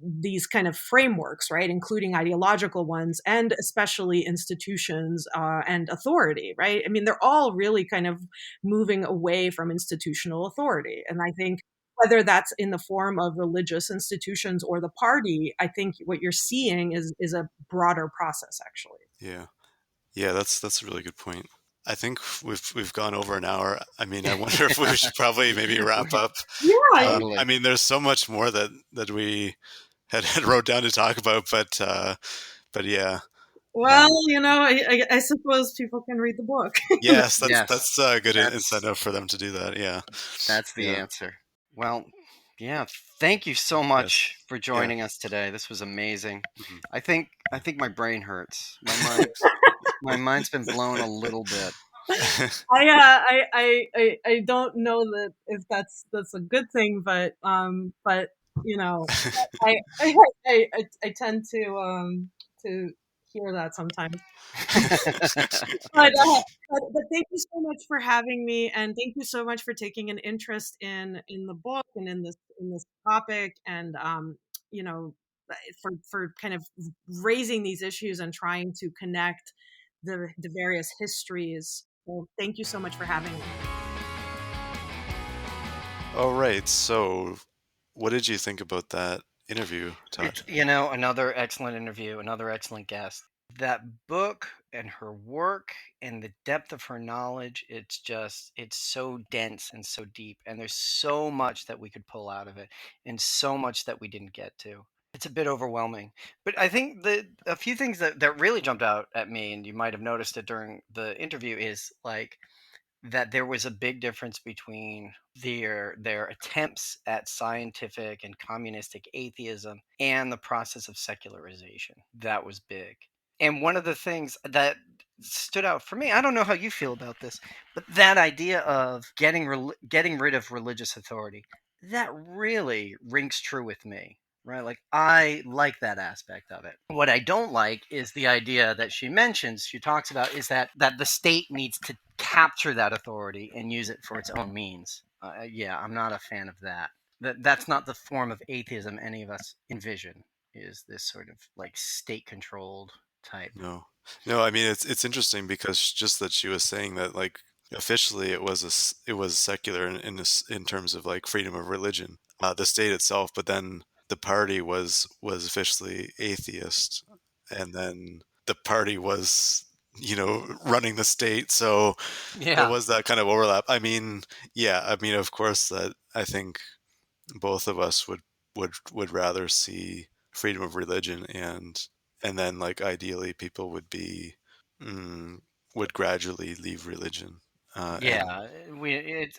these kind of frameworks, right, including ideological ones and especially institutions and authority, right? I mean, they're all really kind of moving away from institutional authority. And I think whether that's in the form of religious institutions or the party, I think what you're seeing is a broader process, actually. Yeah. Yeah, that's a really good point. I think we've gone over an hour. I mean, I wonder if we should probably maybe wrap up. Yeah, Totally. I mean, there's so much more that we had wrote down to talk about, but yeah. well, I suppose people can read the book. Yes, Yes, that's a good that's incentive for them to do that. Yeah. that's the Yeah. answer. Well, yeah, thank you so Yes. much for Yeah. joining us today. This was amazing. Mhm. I think my brain hurts. My mind's been blown a little bit. I don't know that if that's a good thing, but you know, I I I tend to hear that sometimes. But, but thank you so much for having me, and thank you so much for taking an interest in the book and in this topic, and you know, for kind of raising these issues and trying to connect the various histories. Well, thank you so much for having me. All right. So, what did you think about that interview, Todd? It's, another excellent interview, another excellent guest. That book and her work and the depth of her knowledge, it's so dense and so deep. And there's so much that we could pull out of it and so much that we didn't get to. It's a bit overwhelming. But I think a few things that really jumped out at me, and you might have noticed it during the interview, is like that there was a big difference between their attempts at scientific and communistic atheism and the process of secularization. That was big. And one of the things that stood out for me, I don't know how you feel about this, but that idea of getting rid of religious authority, that really rings true with me. Right? Like, I like that aspect of it. What I don't like is the idea that she talks about, is that the state needs to capture that authority and use it for its own means. Yeah, I'm not a fan of that. That's not the form of atheism any of us envision, is this sort of like state controlled type. No, no. I mean, it's interesting because just that she was saying that like officially it was secular in terms of like freedom of religion, the state itself, but then the party was officially atheist, and then the party was running the state, so there Yeah. was that kind of overlap. I mean, yeah. I mean, of course, that I think both of us would rather see freedom of religion, and then like ideally people mm, would gradually leave religion, and Yeah, it's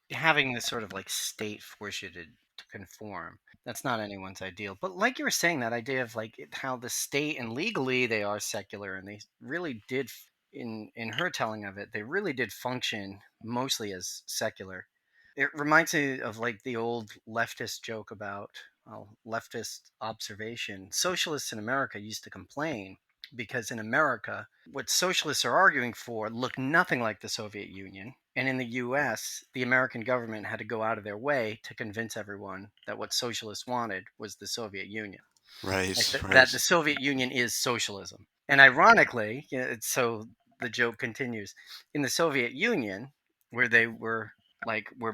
having this sort of like state force you to conform. That's not anyone's ideal. But like you were saying, that idea of like how the state and legally they are secular, and they really did in her telling of it, they really did function mostly as secular. It reminds me of like the old leftist joke about, well, leftist observation. Socialists in America used to complain because in America, what socialists are arguing for look nothing like the Soviet Union. And in the US, the American government had to go out of their way to convince everyone that what socialists wanted was the Soviet Union. Like right, that the right, Soviet Union is socialism. And ironically, so the joke continues, in the Soviet Union, where they were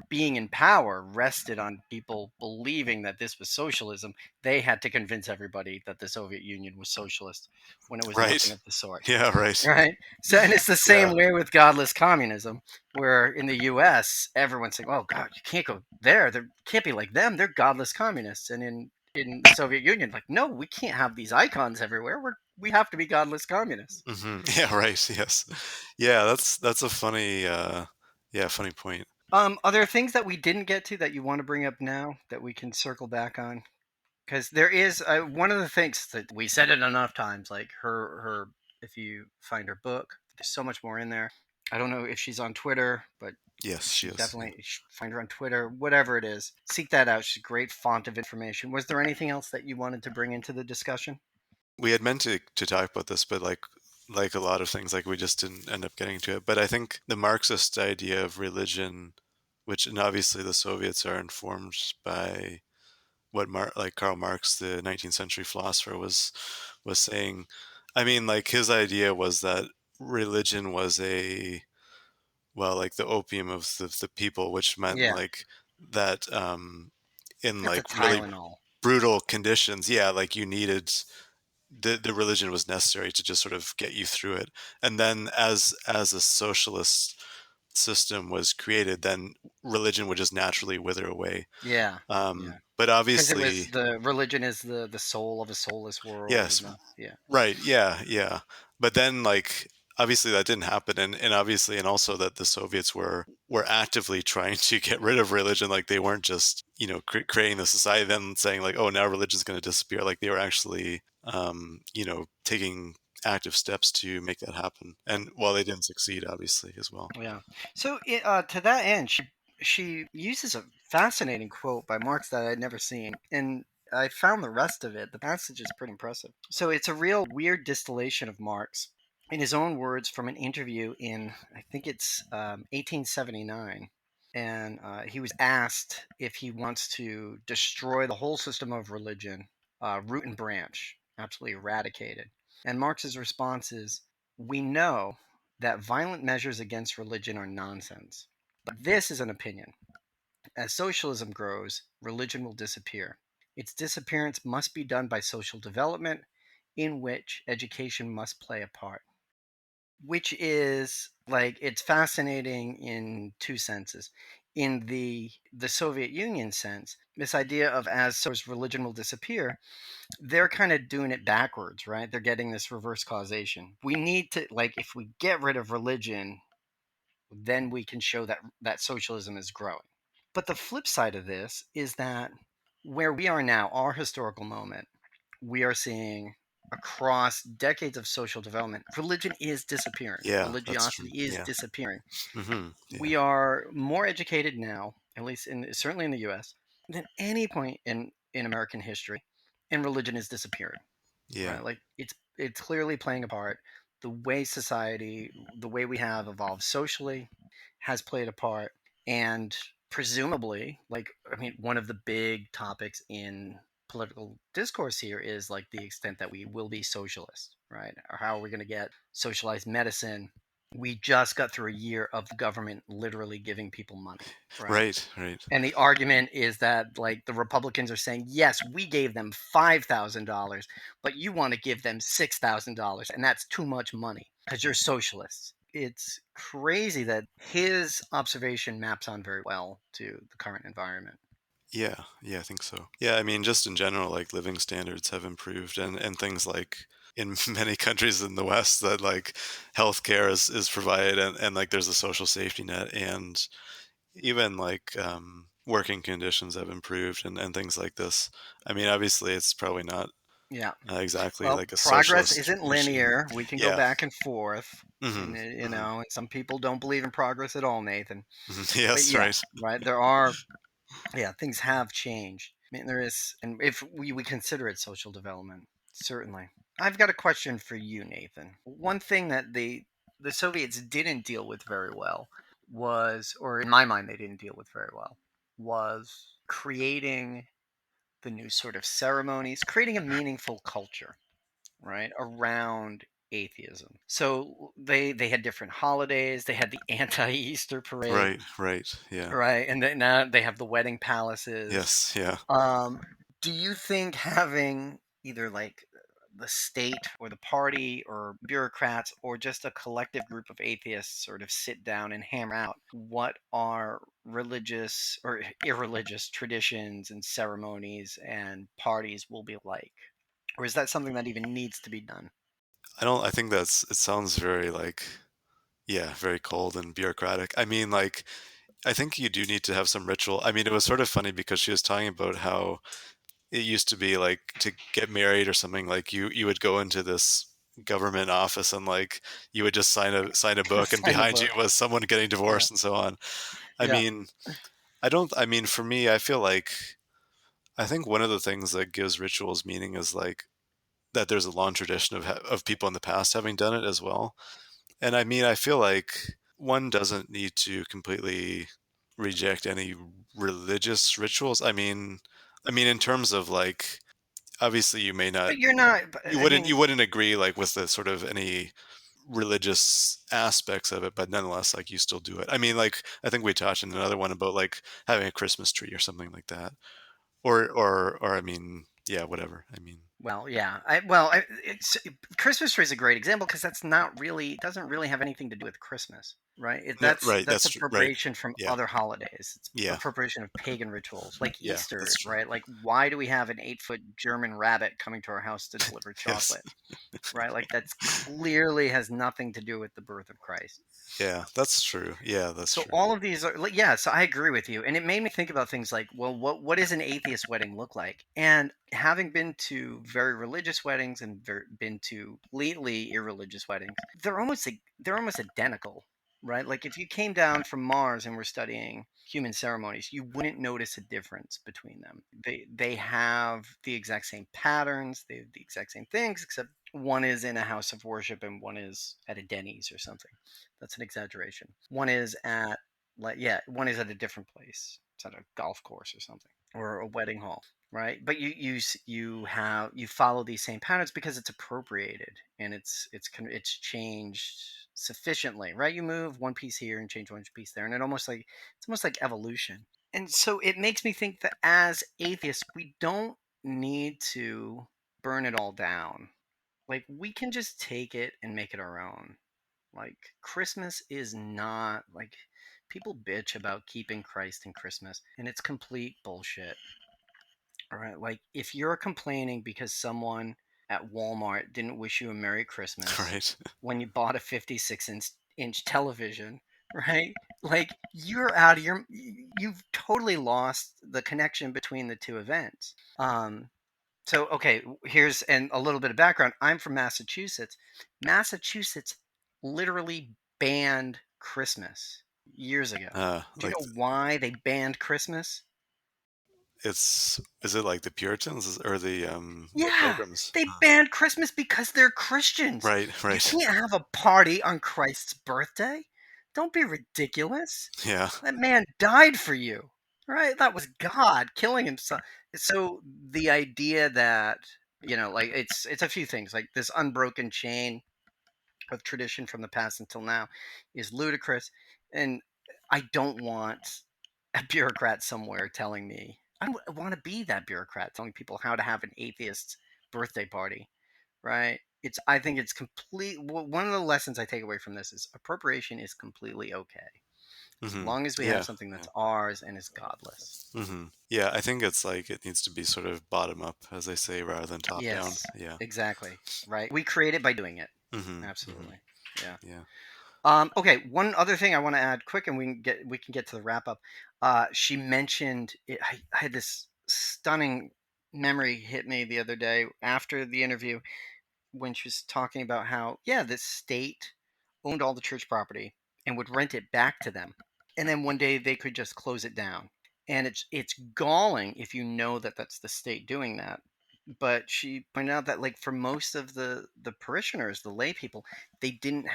being in power rested on people believing that this was socialism, they had to convince everybody that the Soviet Union was socialist when it was nothing right. of the sort. Yeah, right. Right. So, and it's the same Yeah. way with godless communism, where in the U.S. everyone's saying, "Oh God, you can't go there. They can't be like them. They're godless communists." And in the Soviet Union, like, no, we can't have these icons everywhere. We have to be godless communists. Yeah, right. Yes. Yeah, that's a funny yeah, funny point. Are there things that we didn't get to that you want to bring up now that we can circle back on? Because there is one of the things that we said it enough times, like her. If you find her book, there's so much more in there. I don't know if she's on Twitter, but Yes, you she should is. Yeah. definitely find her on Twitter, whatever it is. Seek that out. She's a great font of information. Was there anything else that you wanted to bring into the discussion? We had meant to talk about this, but like a lot of things, like we just didn't end up getting to it. But I think the Marxist idea of religion, which, and obviously the Soviets are informed by what Karl Marx, the 19th century philosopher, was saying. I mean, like his idea was that religion was like the opium of the people, which meant Yeah, like that in that's a like really Tylenol. brutal conditions, yeah, like you needed the religion was necessary to just sort of get you through it. And then as a socialist system was created, then religion would just naturally wither away. Yeah, yeah. But Because it was obviously, the religion is the soul of a soulless world, yes, and yeah, right, yeah, yeah. But then, like, obviously that didn't happen, and obviously, and also that the Soviets were actively trying to get rid of religion. Like they weren't just creating the society then saying like, oh, now religion's going to disappear. Like they were actually taking active steps to make that happen. And while they didn't succeed, obviously as well. yeah. So to that end, she uses a fascinating quote by Marx that I'd never seen, and I found the rest of it. The passage is pretty impressive. So it's a real weird distillation of Marx, in his own words, from an interview in I think it's 1879. And he was asked if he wants to destroy the whole system of religion, root and branch, absolutely eradicate it. And Marx's response is, "We know that violent measures against religion are nonsense. But this is an opinion. As socialism grows, religion will disappear. Its disappearance must be done by social development, in which education must play a part." Which is like, it's fascinating in two senses. In the Soviet Union sense, this idea of as religion will disappear, they're kind of doing it backwards, right? They're getting this reverse causation. We need to, like, if we get rid of religion, then we can show that socialism is growing. But the flip side of this is that where we are now, our historical moment, we are seeing across decades of social development, religion is disappearing. Yeah, that's true. Religiosity is Yeah. disappearing. Yeah. We are more educated now, at least certainly in the U.S., than any point in American history, and religion is disappearing. Yeah. Right? Like it's clearly playing a part. The way society, the way we have evolved socially, has played a part, and presumably, like, I mean, one of the big topics in political discourse here is like the extent that we will be socialist, right? Or how are we going to get socialized medicine? We just got through a year of the government literally giving people money, right? Right. Right. And the argument is that, like, the Republicans are saying, yes, we gave them $5,000, but you want to give them $6,000, and that's too much money because you're socialists. It's crazy that his observation maps on very well to the current environment. Yeah, yeah, I think so. Yeah, I mean, just in general, like living standards have improved, and things like in many countries in the West that like healthcare is provided, and like there's a social safety net, and even like working conditions have improved, and things like this. I mean, obviously, it's probably not Yeah. exactly Well, like a progress socialist isn't regime. linear. We can go Yeah. back and forth. Hmm. And, Hmm. and some people don't believe in progress at all, Nathan. But Yes, right. yes, right. There are, yeah, things have changed. I mean, there is, and if we consider it social development, certainly. I've got a question for you, Nathan. One thing that the Soviets didn't deal with very well was, or in my mind, they didn't deal with very well, was creating the new sort of ceremonies, creating a meaningful culture, right, around atheism. So they had different holidays. They had the anti-Easter parade, Right, right. Yeah. right, and then now they have the wedding palaces. Yes, yeah. um, do you think having either like the state or the party or bureaucrats or just a collective group of atheists sort of sit down and hammer out what are religious or irreligious traditions and ceremonies and parties will be like? Or is that something that even needs to be done? I think it sounds very like, yeah, very cold and bureaucratic. I mean, like, I think you do need to have some ritual. I mean, it was sort of funny because she was talking about how it used to be like to get married or something, like you would go into this government office and like you would just sign a book, and Sign the behind you book. was someone getting Yeah. divorced and so on. I Yeah. mean, I mean, for me, I feel like I think one of the things that gives rituals meaning is like that there's a long tradition of people in the past having done it as well. And I mean, I feel like one doesn't need to completely reject any religious rituals. I mean, I mean, in terms of like, obviously you may not, But you're not. I you mean, wouldn't agree like with the sort of any religious aspects of it, but nonetheless, like you still do it. I mean, like I think we touched on another one about like having a Christmas tree or something like that, or I mean, yeah, whatever. I mean, well, yeah. Christmas tree is a great example because that's not really, it doesn't really have anything to do with Christmas, right? no, right, That's that's true, right, appropriation from yeah, other holidays. It's yeah, appropriation of pagan rituals, like yeah, that's Easter, true. right? Like, why do we have an 8-foot German rabbit coming to our house to deliver Yes, chocolate, right? Like, that's clearly has nothing to do with the birth of Christ. yeah, that's true. Yeah, that's So true. all of these are like, yeah, so I agree with you, and it made me think about things like, well, what does an atheist wedding look like? And having been to very religious weddings and been to completely irreligious weddings, they're almost identical, right? Like if you came down from Mars and were studying human ceremonies, you wouldn't notice a difference between them. They have the exact same patterns, they have the exact same things, except one is in a house of worship and one is at a Denny's or something. That's an exaggeration. One is at one is at a different place. It's at a golf course or something, or a wedding hall, right? But you follow these same patterns because it's appropriated and it's changed sufficiently, right? You move one piece here and change one piece there, and it's almost like evolution. And so it makes me think that as atheists, we don't need to burn it all down. Like we can just take it and make it our own. Like Christmas is not like people bitch about keeping Christ in Christmas, and it's complete bullshit. All right, like if you're complaining because someone at Walmart didn't wish you a Merry Christmas Right. when you bought a 56-inch television, right? Like you're out of your you've totally lost the connection between the two events. So okay, here's and a little bit of background. I'm from Massachusetts. Massachusetts literally banned Christmas years ago. Do you Like know why they banned Christmas? is it like the Puritans or the Yeah, Pilgrims? they banned Christmas because they're Christians. Right, You right. can't have a party on Christ's birthday. Don't be ridiculous. Yeah, That man died for you, right? That was God killing himself. So the idea that like it's a few things like this unbroken chain of tradition from the past until now is ludicrous, and I don't want a bureaucrat somewhere telling me. Want to be that bureaucrat telling people how to have an atheist's birthday party, right? I think it's complete. One of the lessons I take away from this is appropriation is completely okay as long as we have yeah, something yeah. that's ours and is godless. Yeah, I think it's like it needs to be sort of bottom up, as they say, rather than top down. Yes, Yeah. exactly. Right. We create it by doing it. Hmm. Hmm. Absolutely. Yeah. Yeah. Okay. One other thing I want to add quick, and we can get to the wrap up. She mentioned it. I had this stunning memory hit me the other day after the interview when she was talking about how the state owned all the church property and would rent it back to them, and then one day they could just close it down. And it's galling if you know that that's the state doing that. But she pointed out that like for most of the parishioners, the lay people, they didn't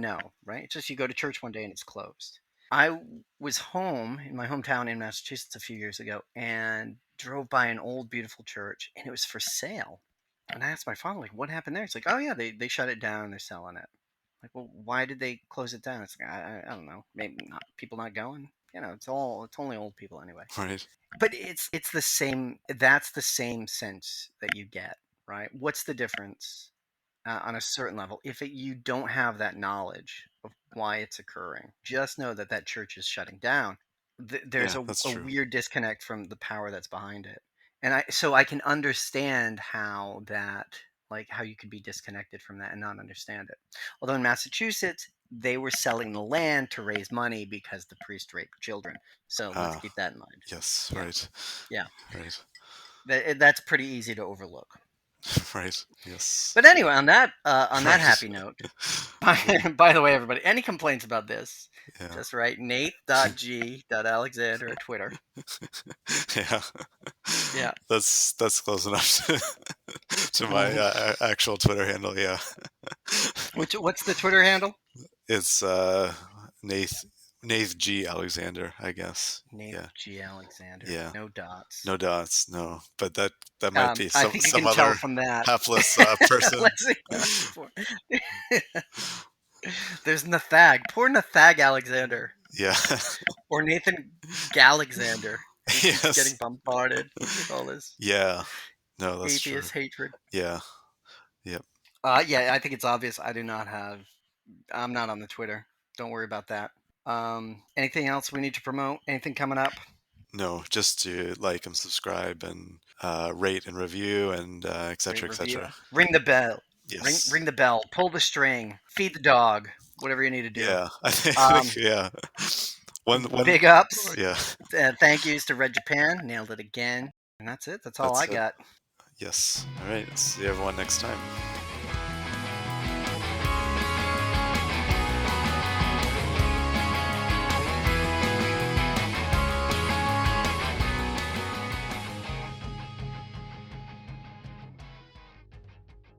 know, right? It's just you go to church one day and it's closed. I was home in my hometown in Massachusetts a few years ago and drove by an old beautiful church and it was for sale. And I asked my father, like, what happened there? It's like, oh yeah, they shut it down. They're selling it. Like, well, why did they close it down? It's like, I don't know. Maybe not, people not going. It's only old people anyway. Right. But it's the same. That's the same sense that you get, right? What's the difference on a certain level if you don't have that knowledge of why it's occurring? Just know that that church is shutting down. There's Yeah, that's a true. weird disconnect from the power that's behind it, and I can understand how that like how you could be disconnected from that and not understand it. Although in Massachusetts they were selling the land to raise money because the priest raped children. So let's Ah, keep that in mind. yes, Yeah, right. yeah, Right. that's pretty easy to overlook. Right. Yes. But anyway, on that Right. happy note, by the way, everybody, any complaints about this, Yeah. just write Nate.G.Alexander at Twitter. Yeah. Yeah. That's close enough to my Mhm. actual Twitter handle. Yeah. What's the Twitter handle? It's Nath Nath G. Alexander, I guess. Nate Yeah. G. Alexander. Yeah. No dots. No dots. No, but that might be I think you some can tell other from that. hapless person. Let's see. There's Nathag. Poor Nathag Alexander. Yeah. Or Nathan Galexander. Who keeps Yes. getting bombarded with all this Yeah. No, that's atheist true. hatred. Yeah. Yep. Yeah, I think it's obvious. I'm not on the Twitter. Don't worry about that. Anything else we need to promote? Anything coming up? No, just to like and subscribe and rate and review and et cetera, et Review. cetera. Ring the bell. Yes. Ring the bell. Pull the string. Feed the dog. Whatever you need to do. Yeah. I think yeah. One. Big ups. Yeah. Thank yous to Red Japan. Nailed it again. And that's it. That's all I got. Yes. All right. See everyone next time.